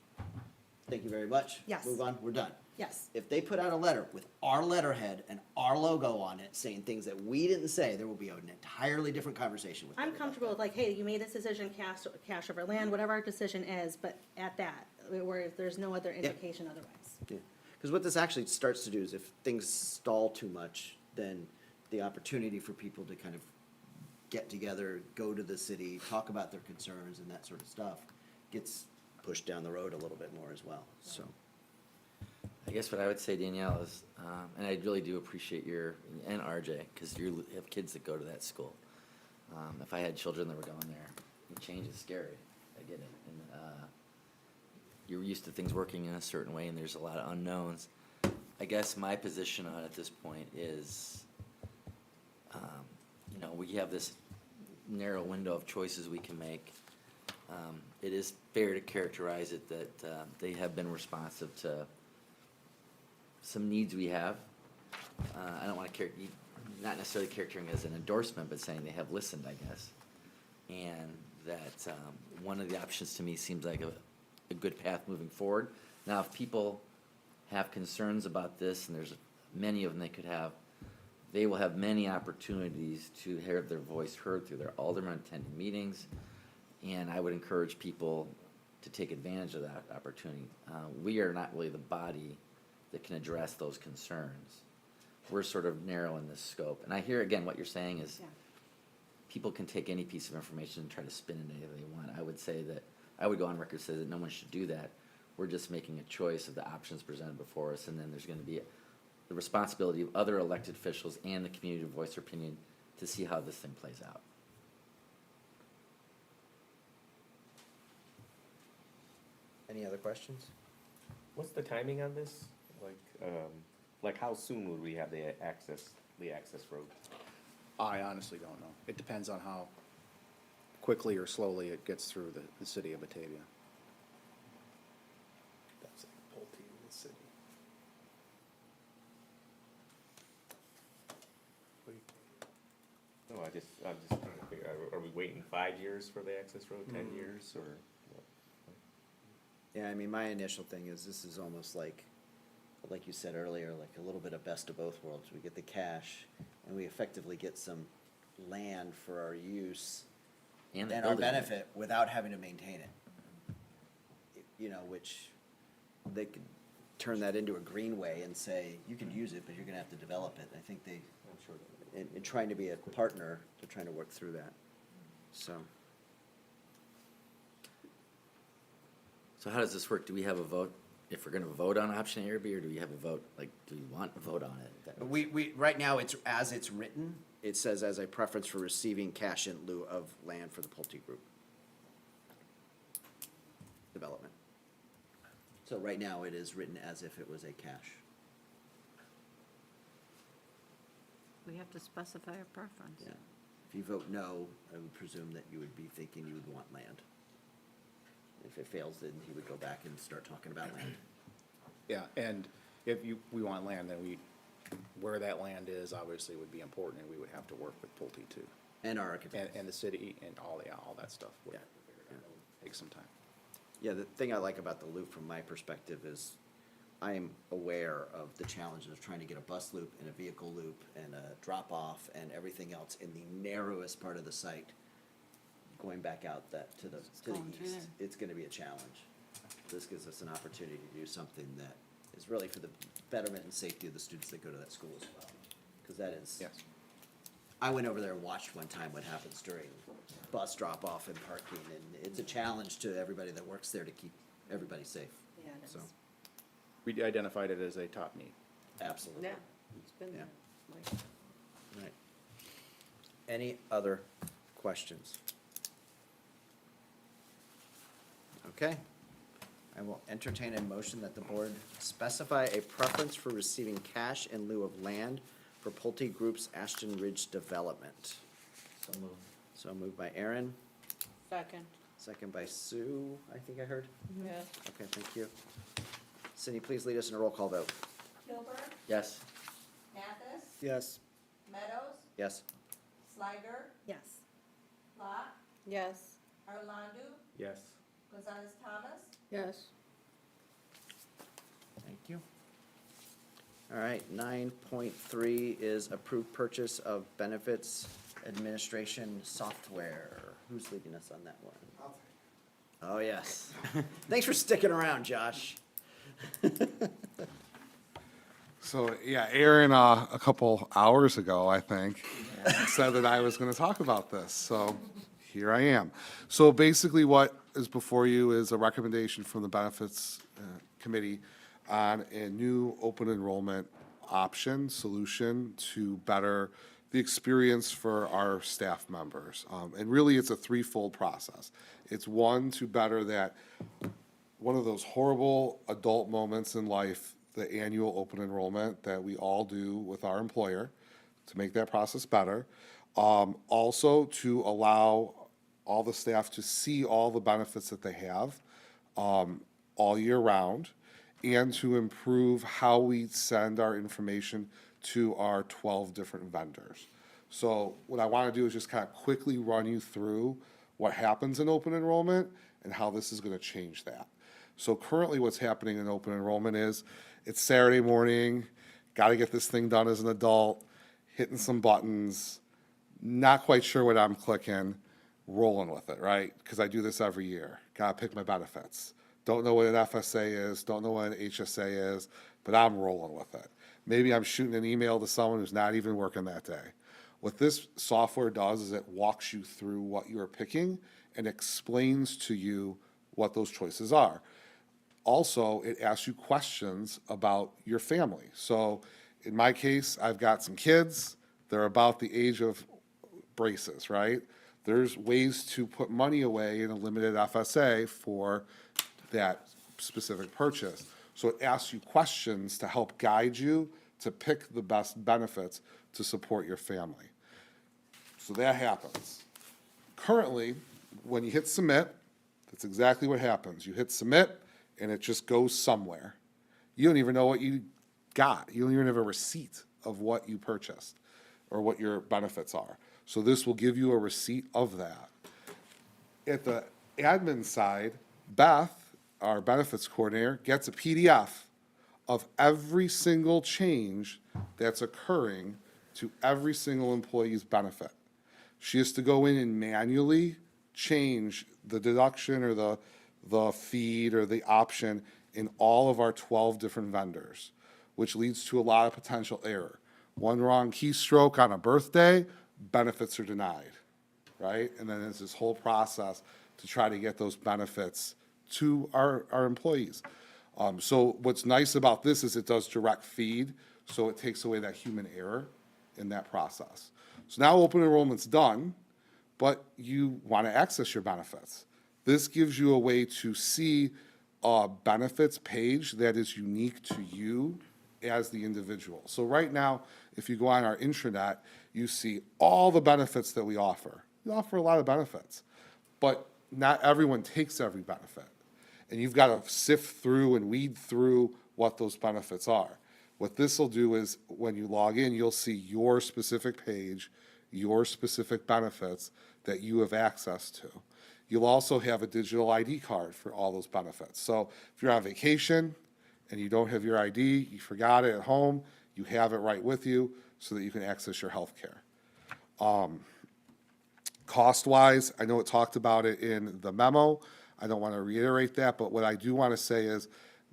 thank you very much.
Yes.
Move on, we're done.
Yes.
If they put out a letter with our letterhead and our logo on it, saying things that we didn't say, there will be an entirely different conversation with
I'm
them.
comfortable with like, hey, you made this decision, cash over land, whatever our decision is, but at that, where there's no other indication otherwise.
Because what this actually starts to do is if things stall too much, then the opportunity for people to kind of get together, go to the city, talk about their concerns and that sort of stuff gets pushed down the road a little bit more as well, so.
I guess what I would say, Danielle, is, and I really do appreciate your, and RJ, because you have kids that go to that school. If I had children that were going there, change is scary, I get it. And you're used to things working in a certain way, and there's a lot of unknowns. I guess my position on it at this point is, you know, we have this narrow window of choices we can make. It is fair to characterize it that they have been responsive to some needs we have. I don't want to not necessarily characterizing it as an endorsement, but saying they have listened, I guess. And that one of the options to me seems like a good path moving forward. Now, if people have concerns about this, and there's many of them they could have, they will have many opportunities to hear their voice heard through their alderman attending meetings. And I would encourage people to take advantage of that opportunity. We are not really the body that can address those concerns. We're sort of narrow in this scope. And I hear, again, what you're saying is people can take any piece of information and try to spin it any way they want. I would say that, I would go on record and say that no one should do that. We're just making a choice of the options presented before us, and then there's gonna be the responsibility of other elected officials and the community to voice their opinion to see how this thing plays out.
Any other questions?
What's the timing on this? Like how soon would we have the access road?
I honestly don't know. It depends on how quickly or slowly it gets through the city of Batavia.
That's like Pulte in the city.
No, I'm just trying to figure out, are we waiting 5 years for the access road, 10 years, or? what?
Yeah, I mean, my initial thing is this is almost like you said earlier, like a little bit of best of both worlds. We get the cash and we effectively get some land for our use
And
and
the
our
building.
benefit without having to maintain it. You know, which they could turn that into a greenway and say, you can use it, but you're gonna have to develop it. I think they, in trying to be a partner, they're trying to work through that, so.
So how does this work? Do we have a vote, if we're gonna vote on option A or B, or do we have a vote, like, do we want a vote on it? That makes-
We, right now, it's, as it's written, it says as a preference for receiving cash in lieu of land for the Pulte Group development. So right now, it is written as if it was a cash.
We have to specify a preference.
Yeah. If you vote no, I would presume that you would be thinking you would want land. If it fails, then he would go back and start talking about land.
Yeah, and if we want land, then where that land is, obviously would be important, and we would have to work with Pulte too.
And our architect.
And the city and all that stuff would
Yeah.
take some time.
Yeah, the thing I like about the loop from my perspective is I am aware of the challenges of trying to get a bus loop and a vehicle loop and a drop-off and everything else in the narrowest part of the site, going back out to the
going through
east.
there.
It's gonna be a challenge. This gives us an opportunity to do something that is really for the betterment and safety of the students that go to that school as well. Because that is.
Yes.
I went over there and watched one time what happens during bus drop-off and parking, and it's a challenge to everybody that works there to keep everybody safe.
Yeah, it
So,
is.
We identified it as a top need.
absolutely.
Yeah, it's been
Yeah.
like
Right. Any other questions? Okay. I will entertain a motion that the board specify a preference for receiving cash in lieu of land for Pulte Group's Ashton Ridge development.
So moved.
So moved by Aaron,
second.
second by Sue, I think I heard.
Yeah.
Okay, thank you. Cindy, please lead us in a roll call vote.
Gilbert,
Yes.
Mathis,
Yes.
Meadows,
Yes?
Slider,
Yes.
Locke,
Yes.
Arlandu,
Yes.
Gonzalez Thomas,
Yes.
Thank you. All right, 9.3 is approved purchase of benefits administration software. Who's leading us on that one? Oh, yes. Thanks for sticking around, Josh.
So, yeah, Aaron, a couple hours ago, I think, said that I was going to talk about this. So here I am. So basically what is before you is a recommendation from the Benefits Committee on a new open enrollment option, solution to better the experience for our staff members. And really, it's a threefold process. It's one, to better that one of those horrible adult moments in life, the annual open enrollment that we all do with our employer, to make that process better. Also, to allow all the staff to see all the benefits that they have all year round, and to improve how we send our information to our 12 different vendors. So what I want to do is just kind of quickly run you through what happens in open enrollment and how this is going to change that. So currently what's happening in open enrollment is it's Saturday morning, got to get this thing done as an adult, hitting some buttons, not quite sure what I'm clicking, rolling with it, right? Because I do this every year. Got to pick my benefits. Don't know what an FSA is, don't know what an HSA is, but I'm rolling with it. Maybe I'm shooting an email to someone who's not even working that day. What this software does is it walks you through what you're picking and explains to you what those choices are. Also, it asks you questions about your family. So in my case, I've got some kids. They're about the age of braces, right? There's ways to put money away in a limited FSA for that specific purchase. So it asks you questions to help guide you to pick the best benefits to support your family. So that happens. Currently, when you hit submit, that's exactly what happens. You hit submit, and it just goes somewhere. You don't even know what you got. You don't even have a receipt of what you purchased or what your benefits are. So this will give you a receipt of that. At the admin side, Beth, our benefits coordinator, gets a PDF of every single change that's occurring to every single employee's benefit. She has to go in and manually change the deduction or the feed or the option in all of our 12 different vendors, which leads to a lot of potential error. One wrong keystroke on a birthday, benefits are denied, right? And then there's this whole process to try to get those benefits to our employees. So what's nice about this is it does direct feed, so it takes away that human error in that process. So now open enrollment's done, but you want to access your benefits. This gives you a way to see a benefits page that is unique to you as the individual. So right now, if you go on our intranet, you see all the benefits that we offer. We offer a lot of benefits, but not everyone takes every benefit. And you've got to sift through and weed through what those benefits are. What this will do is when you log in, you'll see your specific page, your specific benefits that you have access to. You'll also have a digital ID card for all those benefits. So if you're on vacation and you don't have your ID, you forgot it at home, you have it right with you so that you can access your health care. Cost-wise, I know it talked about it in the memo. I don't want to reiterate that, but what I do want to say is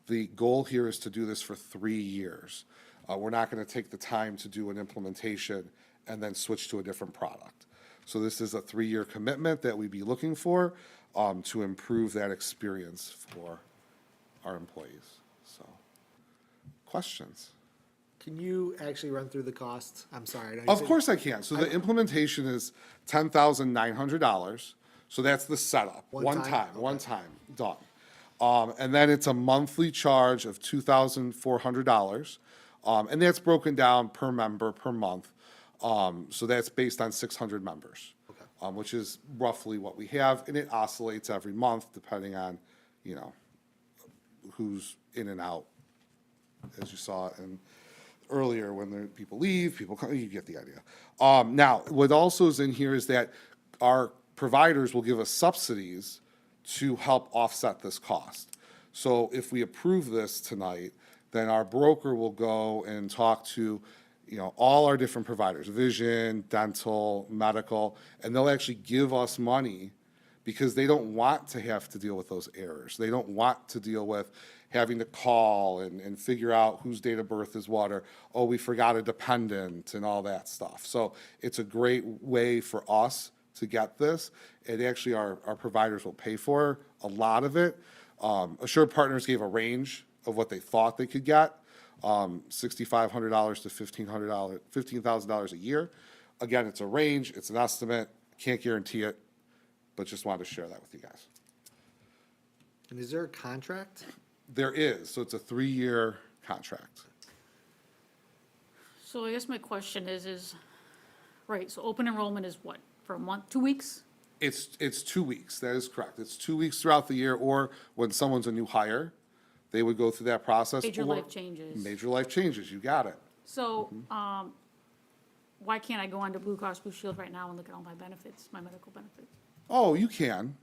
the goal here is to do this for 3 years. We're not going to take the time to do an implementation and then switch to a different product. So this is a 3-year commitment that we'd be looking for to improve that experience for our employees. So, questions?
Can you actually run through the costs? I'm sorry. I know you
Of
said-
course I can. So the implementation is $10,900. So that's the setup.
One time?
One time, done. And then it's a monthly charge of $2,400. And that's broken down per member per month. So that's based on 600 members, which is roughly what we have. And it oscillates every month depending on, you know, who's in and out, as you saw in earlier when people leave, people come, you get the idea. Now, what also is in here is that our providers will give us subsidies to help offset this cost. So if we approve this tonight, then our broker will go and talk to, you know, all our different providers, vision, dental, medical, and they'll actually give us money because they don't want to have to deal with those errors. They don't want to deal with having to call and figure out whose date of birth is what, or, oh, we forgot a dependent and all that stuff. So it's a great way for us to get this. And actually, our providers will pay for a lot of it. Assured Partners gave a range of what they thought they could get, $6,500 to $15,000 a year. Again, it's a range, it's an estimate, can't guarantee it, but just wanted to share that with you guys.
And is there a contract?
There is, so it's a 3-year contract.
So I guess my question is, right, so open enrollment is what, for a month, 2 weeks?
It's 2 weeks, that is correct. It's 2 weeks throughout the year, or when someone's a new hire, they would go through that process.
Major
or-
life changes.
Major life changes, you got it.
So, why can't I go onto Blue Cross Blue Shield right now and look at all my benefits, my medical benefits?
Oh, you can.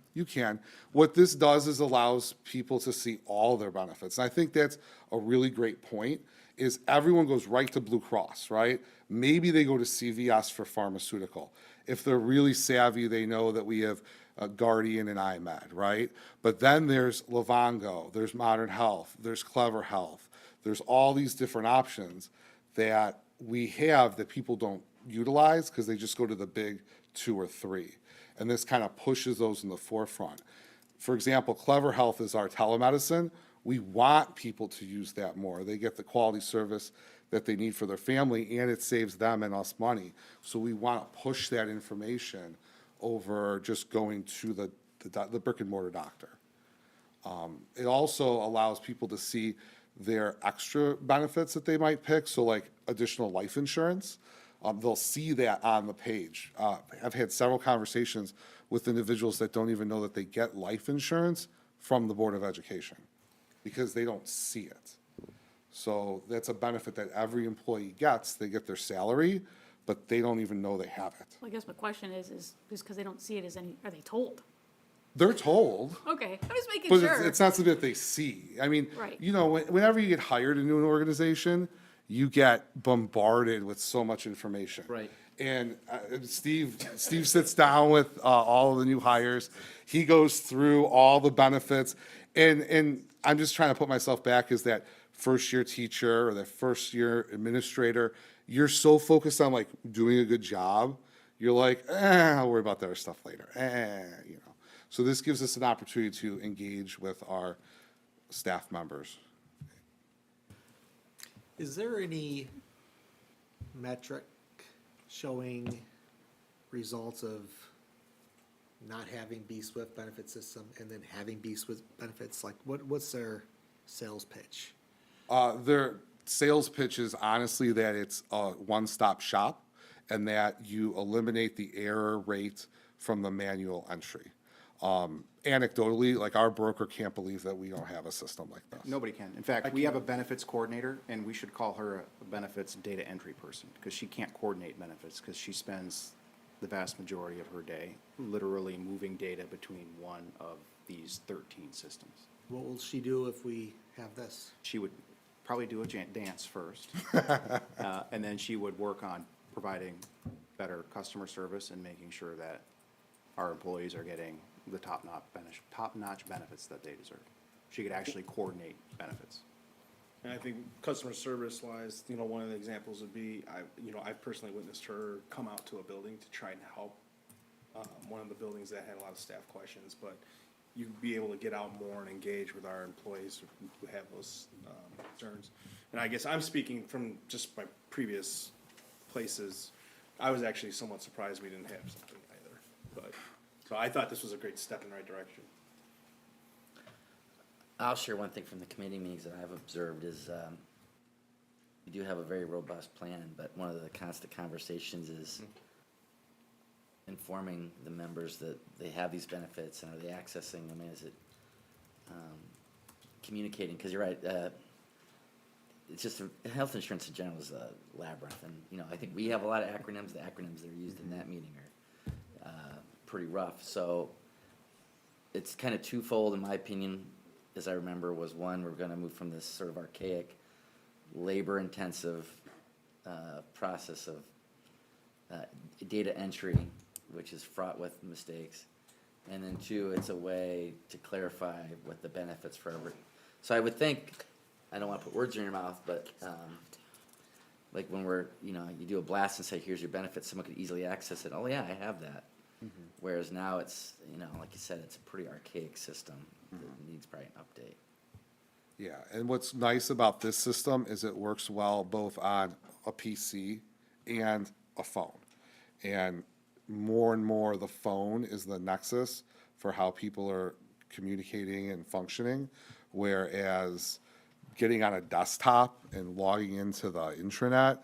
What this does is allows people to see all their benefits. And I think that's a really great point, is everyone goes right to Blue Cross, right? Maybe they go to CVS for pharmaceutical. If they're really savvy, they know that we have Guardian and iMed, right? But then there's Livongo, there's Modern Health, there's Clever Health. There's all these different options that we have that people don't utilize because they just go to the big 2 or 3. And this kind of pushes those in the forefront. For example, Clever Health is our telemedicine. We want people to use that more. They get the quality service that they need for their family, and it saves them and us money. So we want to push that information over just going to the brick and mortar doctor. It also allows people to see their extra benefits that they might pick, so like additional life insurance. They'll see that on the page. I've had several conversations with individuals that don't even know that they get life insurance from the Board of Education because they don't see it. So that's a benefit that every employee gets. They get their salary, but they don't even know they have it.
Well, I guess my question is just because they don't see it, are they told?
They're told.
Okay, I'm just making
But
sure.
it's not something that they see. I mean,
Right.
you know, whenever you get hired into an organization, you get bombarded with so much information.
Right.
And Steve sits down with all of the new hires. He goes through all the benefits. And I'm just trying to put myself back as that first-year teacher or that first-year administrator. You're so focused on, like, doing a good job. You're like, I'll worry about that other stuff later. You know. So this gives us an opportunity to engage with our staff members.
Is there any metric showing results of not having B-Swift benefit system and then having B-Swift benefits? Like, what's their sales pitch?
Their sales pitch is honestly that it's a one-stop shop and that you eliminate the error rate from the manual entry. Anecdotally, like our broker can't believe that we don't have a system like this.
Nobody can. In fact, we have a benefits coordinator, and we should call her a benefits data entry person, because she can't coordinate benefits, because she spends the vast majority of her day literally moving data between one of these 13 systems.
What will she do if we have this?
She would probably do a dance first. And then she would work on providing better customer service and making sure that our employees are getting the top-notch benefits that they deserve. She could actually coordinate benefits.
And I think customer service wise, you know, one of the examples would be, I've personally witnessed her come out to a building to try and help. One of the buildings that had a lot of staff questions, but you'd be able to get out more and engage with our employees who have those concerns. And I guess I'm speaking from just my previous places. I was actually somewhat surprised we didn't have something either. But, so I thought this was a great step in the right direction.
I'll share one thing from the committee meetings that I've observed is, we do have a very robust plan, but one of the constant conversations is informing the members that they have these benefits, and are they accessing them? Is it communicating? Because you're right, it's just, health insurance in general is a labyrinth, and, you know, I think we have a lot of acronyms. The acronyms that are used in that meeting are pretty rough. So it's kind of twofold, in my opinion, as I remember, was one, we're gonna move from this sort of archaic, labor-intensive process of data entry, which is fraught with mistakes. And then two, it's a way to clarify what the benefits for every. So I would think, I don't want to put words in your mouth, but like when we're, you know, you do a blast and say, here's your benefits, someone could easily access it. Oh yeah, I have that. Whereas now it's, you know, like you said, it's a pretty archaic system that needs probably an update.
Yeah, and what's nice about this system is it works well both on a PC and a phone. And more the phone is the nexus for how people are communicating and functioning, whereas getting on a desktop and logging into the intranet,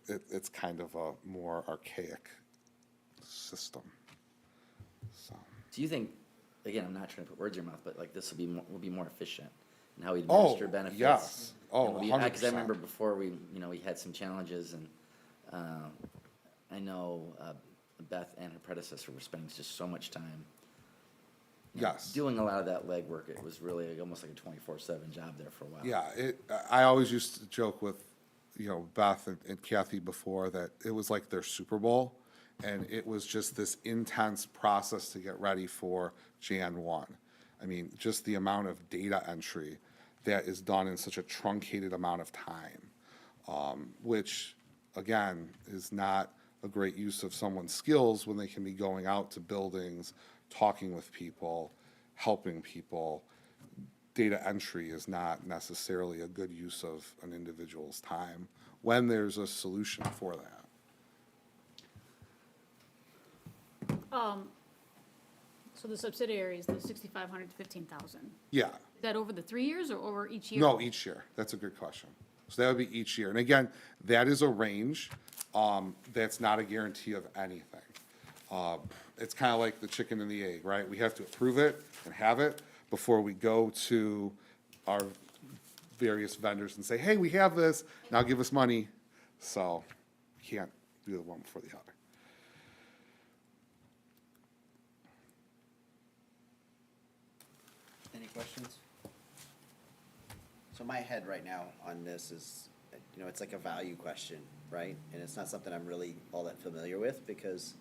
it's kind of a more archaic system. So.
Do you think, again, I'm not trying to put words in your mouth, but like this will be more efficient in how we administer benefits?
Yes. Oh, 100%.
Because I remember before we had some challenges, and I know Beth and her predecessor were spending just so much time doing a lot of that legwork. It was really almost like a 24/7 job there for a while.
Yeah, I always used to joke with, Beth and Kathy before that it was like their Super Bowl, and it was just this intense process to get ready for Jan 1. I mean, just the amount of data entry that is done in such a truncated amount of time, which, again, is not a great use of someone's skills when they can be going out to buildings, talking with people, helping people. Data entry is not necessarily a good use of an individual's time when there's a solution for that.
So the subsidiaries, the 6,500 to 15,000.
Yeah.
Is that over the 3 years or over each year?
No, each year. That's a good question. So that would be each year. And again, that is a range. That's not a guarantee of anything. It's kind of like the chicken and the egg, right? We have to approve it and have it before we go to our various vendors and say, hey, we have this, now give us money. So you can't do the one before the other.
Any questions? So my head right now on this is, it's like a value question, right? And it's not something I'm really all that familiar with because,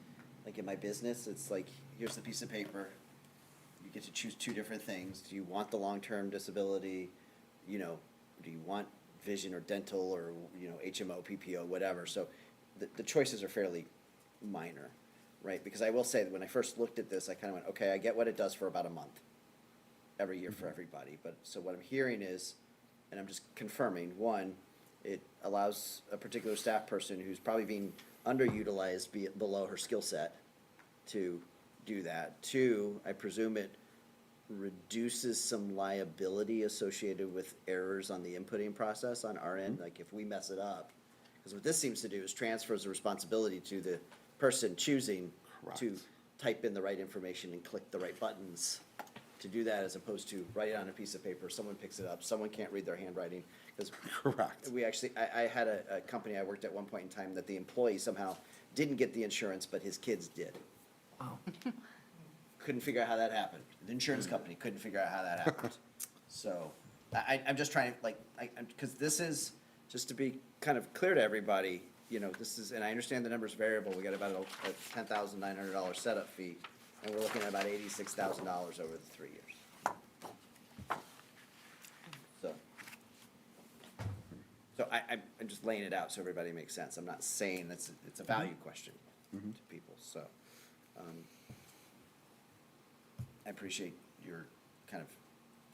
like in my business, it's like, here's the piece of paper. You get to choose two different things. Do you want the long-term disability? Do you want vision or dental or, HMO, PPO, whatever? So the choices are fairly minor, right? Because I will say that when I first looked at this, I kind of went, okay, I get what it does for about a month every year for everybody. But so what I'm hearing is, and I'm just confirming, one, it allows a particular staff person who's probably being underutilized below her skill set to do that. Two, I presume it reduces some liability associated with errors on the inputting process on our end, like if we mess it up. Because what this seems to do is transfers the responsibility to the person choosing to type in the right information and click the right buttons to do that, as opposed to write it on a piece of paper, someone picks it up, someone can't read their handwriting. Because we actually, I had a company I worked at one point in time that the employee somehow didn't get the insurance, but his kids did.
Oh.
Couldn't figure out how that happened. The insurance company couldn't figure out how that happened. So, I'm just trying to, like, because this is, just to be kind of clear to everybody, you know, this is, and I understand the number's variable, we got about a $10,900 setup fee, and we're looking at about $86,000 over the 3 years. So I'm just laying it out so everybody makes sense. I'm not saying it's a value question to people, so. I appreciate your kind of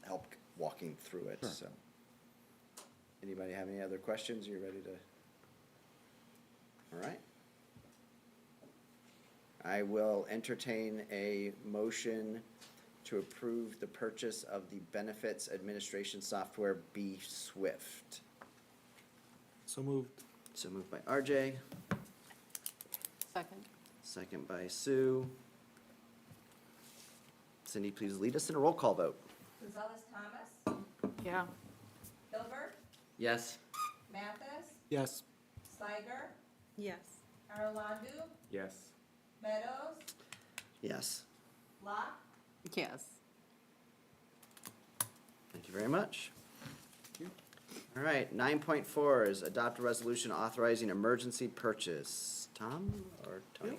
help walking through it, so. Anybody have any other questions? You ready to? All right. I will entertain a motion to approve the purchase of the benefits administration software B Swift.
So moved.
So moved by RJ,
Second.
second by Sue. Cindy, please lead us in a roll call vote.
Gonzalez Thomas,
Yeah.
Hilbert,
Yes?
Mathis,
Yes.
Steiger,
Yes.
Arlandu,
Yes.
Meadows,
Yes.
Locke,
Yes.
Thank you very much. All right, 9.4 is adopt a resolution authorizing emergency purchase. Tom or Tony?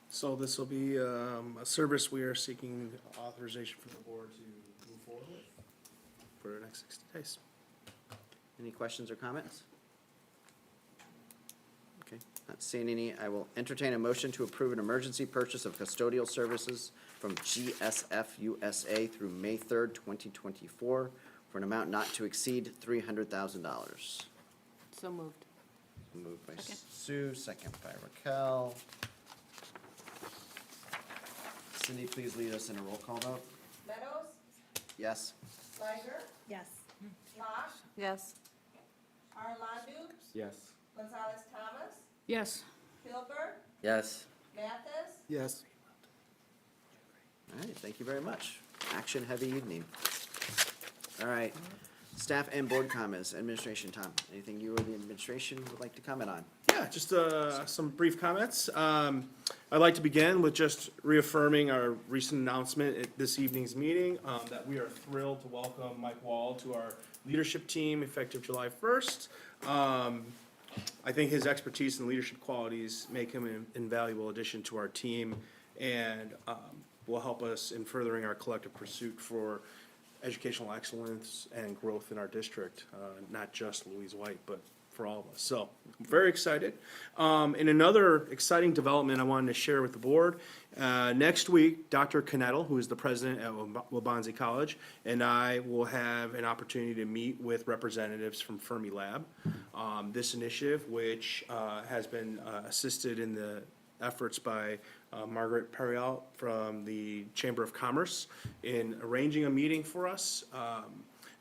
So this will be a service we are seeking authorization from the board to move forward with for the next 60 days.
Any questions or comments? Okay, not seeing any. I will entertain a motion to approve an emergency purchase of custodial services from GSF USA through May 3rd, 2024, for an amount not to exceed $300,000.
So moved.
Moved by
Second.
Sue, second by Raquel. Cindy, please lead us in a roll call vote.
Meadows,
Yes?
Steiger,
Yes.
Locke,
Yes.
Arlandu,
Yes.
Gonzalez Thomas,
Yes.
Hilbert,
Yes?
Mathis,
Yes.
All right, thank you very much. Action-heavy evening. All right, staff and board comments. Administration, Tom, anything you or the administration would like to comment on?
Yeah, just some brief comments. I'd like to begin with just reaffirming our recent announcement at this evening's meeting that we are thrilled to welcome Mike Wall to our leadership team effective July 1st. I think his expertise and leadership qualities make him an invaluable addition to our team and will help us in furthering our collective pursuit for educational excellence and growth in our district, not just Louise White, but for all of us. So I'm very excited. And another exciting development I wanted to share with the board. Next week, Dr. Knettel, who is the president at Wabansie College, and I will have an opportunity to meet with representatives from Fermilab. This initiative, which has been assisted in the efforts by Margaret Perrialt from the Chamber of Commerce in arranging a meeting for us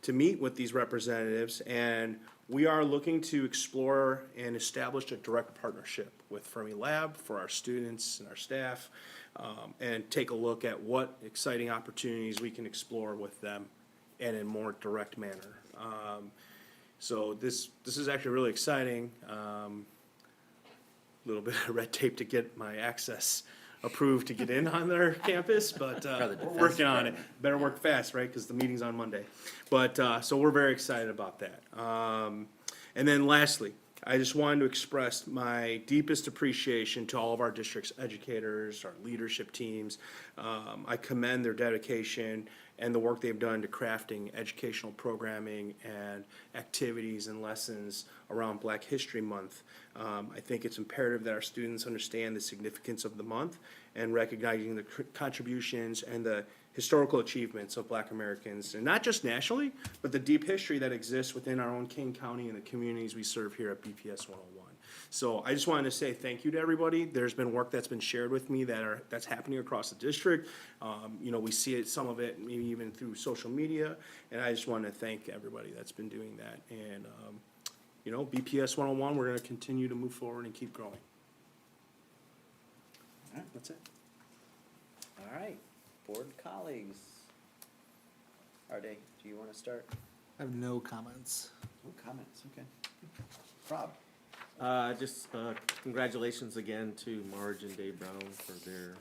to meet with these representatives. And we are looking to explore and establish a direct partnership with Fermilab for our students and our staff, and take a look at what exciting opportunities we can explore with them in a more direct manner. So this is actually really exciting. Little bit of red tape to get my access approved to get in on their campus, but we're working on it. Better work fast, right? Because the meeting's on Monday. But so we're very excited about that. And then lastly, I just wanted to express my deepest appreciation to all of our district's educators, our leadership teams. I commend their dedication and the work they've done to crafting educational programming and activities and lessons around Black History Month. I think it's imperative that our students understand the significance of the month and recognizing the contributions and the historical achievements of Black Americans, and not just nationally, but the deep history that exists within our own King County and the communities we serve here at BPS 101. So I just wanted to say thank you to everybody. There's been work that's been shared with me that's happening across the district. You know, we see it, some of it, maybe even through social media, and I just want to thank everybody that's been doing that. And you know, BPS 101, we're going to continue to move forward and keep growing.
All right, that's it. All right, board colleagues. Arde, do you want to start?
I have no comments.
No comments, okay. Rob?
Just congratulations again to Marge and Dave Brown for their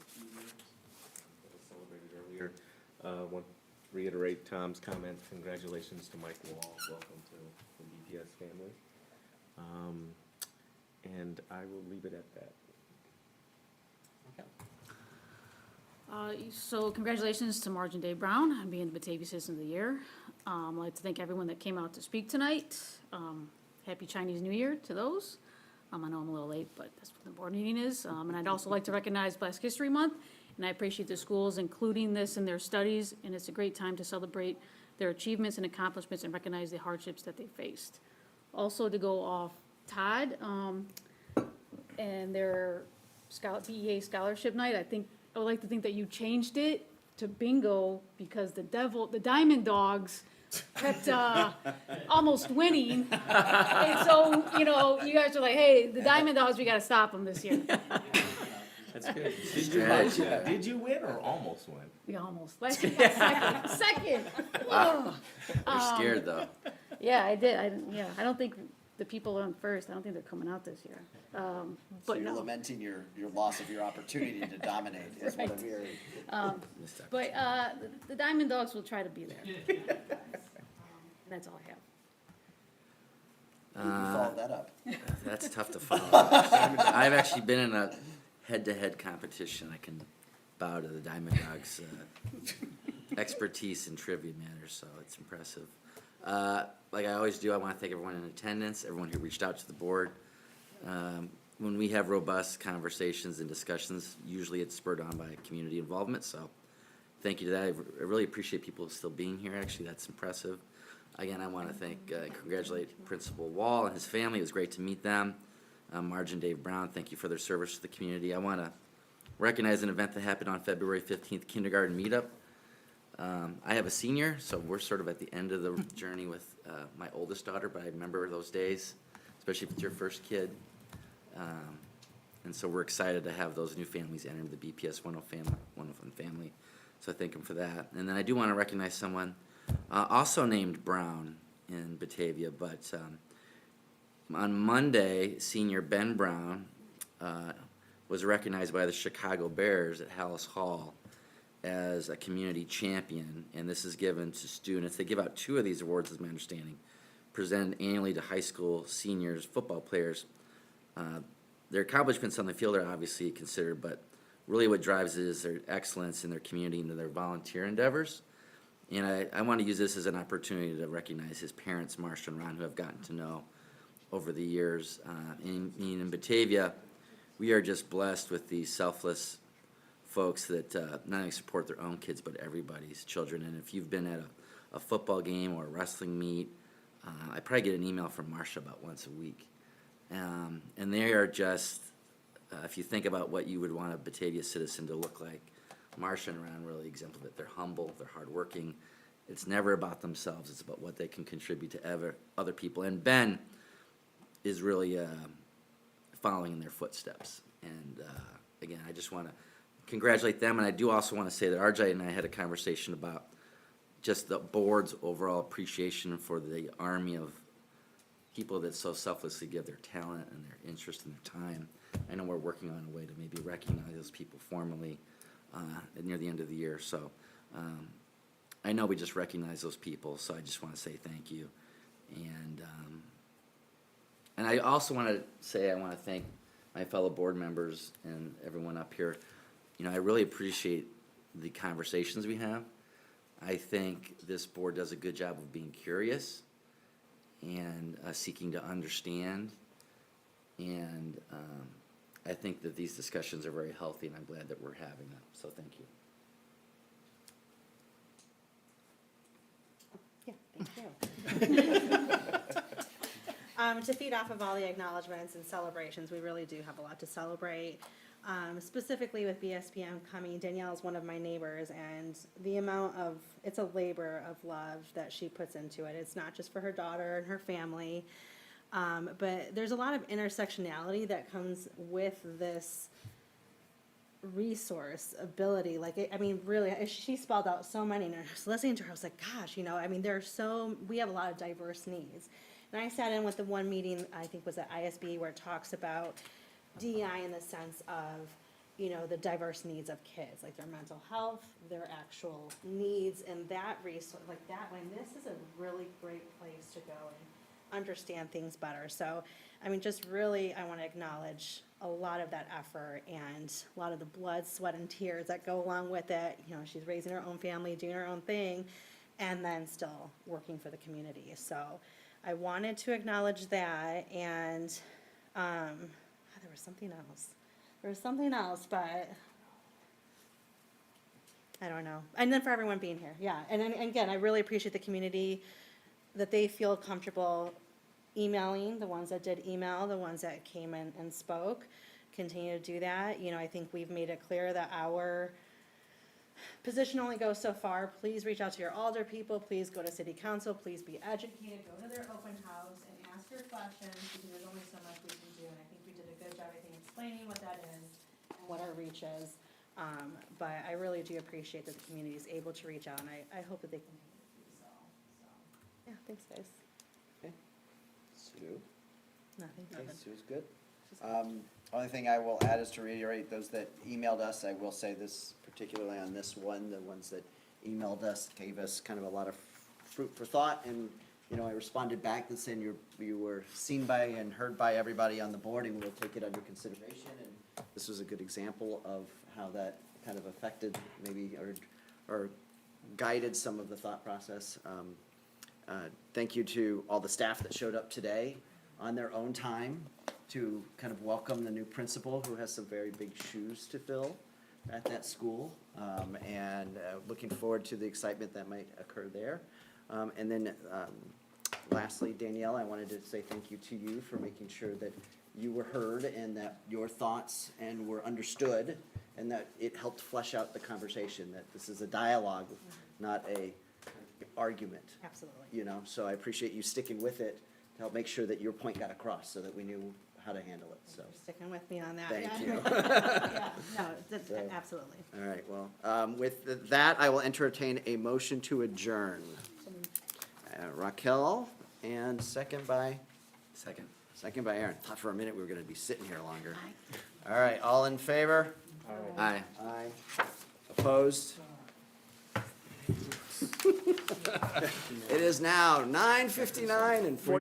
achievements that was celebrated earlier. reiterate Tom's comments. Congratulations to Mike Wall. Welcome to the BPS family. And I will leave it at that.
So congratulations to Margin Day Brown on being the Batavia Citizen of the Year. I'd like to thank everyone that came out to speak tonight. Happy Chinese New Year to those. I know I'm a little late, but that's what the board meeting is. And I'd also like to recognize Black History Month, and I appreciate the schools including this in their studies, and it's a great time to celebrate their achievements and accomplishments and recognize the hardships that they faced. Also, to go off Todd, and their BEA Scholarship Night, I would like to think that you changed it to bingo because the Diamond Dogs kept almost winning. And so, you guys are like, hey, the Diamond Dogs, we got to stop them this year.
That's good.
Strategy.
Did you win or almost win?
We almost. Last year, got second. Whoa.
They're scared, though.
Yeah, I did. I don't think the people on first, I don't think they're coming out this year.
So
But
you're
no.
lamenting your loss of your opportunity to dominate, is what I'm hearing.
But the Diamond Dogs will try to be there. That's all I have.
You followed that up.
That's tough to follow. I've actually been in a head-to-head competition. I can bow to the Diamond Dogs' expertise in trivia matters, so it's impressive. Like I always do, I want to thank everyone in attendance, everyone who reached out to the board. When we have robust conversations and discussions, usually it's spurred on by community involvement, so thank you to that. I really appreciate people still being here, actually, that's impressive. Again, I want to thank, congratulate Principal Wall and his family, it was great to meet them. Marge and Dave Brown, thank you for their service to the community. I want to recognize an event that happened on February 15th, kindergarten meetup. I have a senior, so we're sort of at the end of the journey with my oldest daughter, but I remember those days, especially if it's your first kid. And so we're excited to have those new families enter the BPS 101 family. So I thank them for that. And then I do want to recognize someone also named Brown in Batavia, but on Monday, senior Ben Brown was recognized by the Chicago Bears at Hallis Hall as a community champion, and this is given to students. They give out 2 of these awards, is my understanding, presented annually to high school seniors, football players. Their accomplishments on the field are obviously considered, but really what drives it is their excellence in their community and their volunteer endeavors. And I want to use this as an opportunity to recognize his parents, Marsha and Ron, who I've gotten to know over the years. In Batavia, we are just blessed with these selfless folks that not only support their own kids, but everybody's children. And if you've been at a football game or a wrestling meet, I probably get an email from Marsha about once a week. And they are just, if you think about what you would want a Batavia citizen to look like, Marsha and Ron really exemplify it. They're humble, they're hardworking. It's never about themselves, it's about what they can contribute to other people. And Ben is really following in their footsteps. And again, I just want to congratulate them, and I do also want to say that RJ and I had a conversation about just the board's overall appreciation for the army of people that so selflessly give their talent and their interest and their time. I know we're working on a way to maybe recognize those people formally near the end of the year. So I know we just recognize those people, so I just want to say thank you. And I also want to say I want to thank my fellow board members and everyone up here. You know, I really appreciate the conversations we have. I think this board does a good job of being curious and seeking to understand. And I think that these discussions are very healthy, and I'm glad that we're having them. So thank you.
Yeah, thank you. To feed off of all the acknowledgements and celebrations, we really do have a lot to celebrate. Specifically with BSPM coming, Danielle is one of my neighbors, and the amount of, it's a labor of love that she puts into it. It's not just for her daughter and her family, but there's a lot of intersectionality that comes with this resource ability. Like, I mean, really, she spelled out so many, and I was listening to her, I was like, gosh, you know, I mean, we have a lot of diverse needs. And I sat in with the one meeting, I think was at ISB, where it talks about DEI in the sense of you know, the diverse needs of kids, like their mental health, their actual needs, and that resource, like that one, this is a really great place to go and understand things better. So, I mean, just really, I want to acknowledge a lot of that effort and a lot of the blood, sweat, and tears that go along with it. You know, she's raising her own family, doing her own thing, and then still working for the community. So I wanted to acknowledge that, and there was something else. There was something else, but I don't know. And then for everyone being here, yeah. And then, again, I really appreciate the community, that they feel comfortable emailing, the ones that did email, the ones that came in and spoke, continue to do that. You know, I think we've made it clear that our position only goes so far. Please reach out to your alder people, please go to city council, please be educated, go to their open house and ask your questions, because there's only so much we can do. And I think we did a good job, I think, explaining what that is and what our reach is. But I really do appreciate that the community is able to reach out, and I hope that they continue to do so. Yeah, thanks, guys.
Okay. Sue?
Nothing.
Okay, Sue's good. Only thing I will add is to reiterate, those that emailed us, I will say this particularly on this one, the ones that emailed us gave us kind of a lot of fruit for thought, and, you know, I responded back and saying you were seen by and heard by everybody on the board, and we'll take it under consideration, and this was a good example of how that kind of affected maybe, or guided some of the thought process. Thank you to all the staff that showed up today on their own time to kind of welcome the new principal, who has some very big shoes to fill at that school, and looking forward to the excitement that might occur there. And then lastly, Danielle, I wanted to say thank you to you for making sure that you were heard and that your thoughts and were understood, and that it helped flesh out the conversation, that this is a dialogue, not a argument.
Absolutely.
You know, so I appreciate you sticking with it to help make sure that your point got across, so that we knew how to handle it, so.
You're sticking with me on that.
Thank
Yeah.
you.
Yeah, no,
So-
absolutely.
All right, well, with that, I will entertain a motion to adjourn. Raquel, and second by? Second by Aaron. Thought for a minute we were gonna be sitting here longer. All right, all in favor?
Aye.
Aye. Opposed? It is now 9:59 and 40.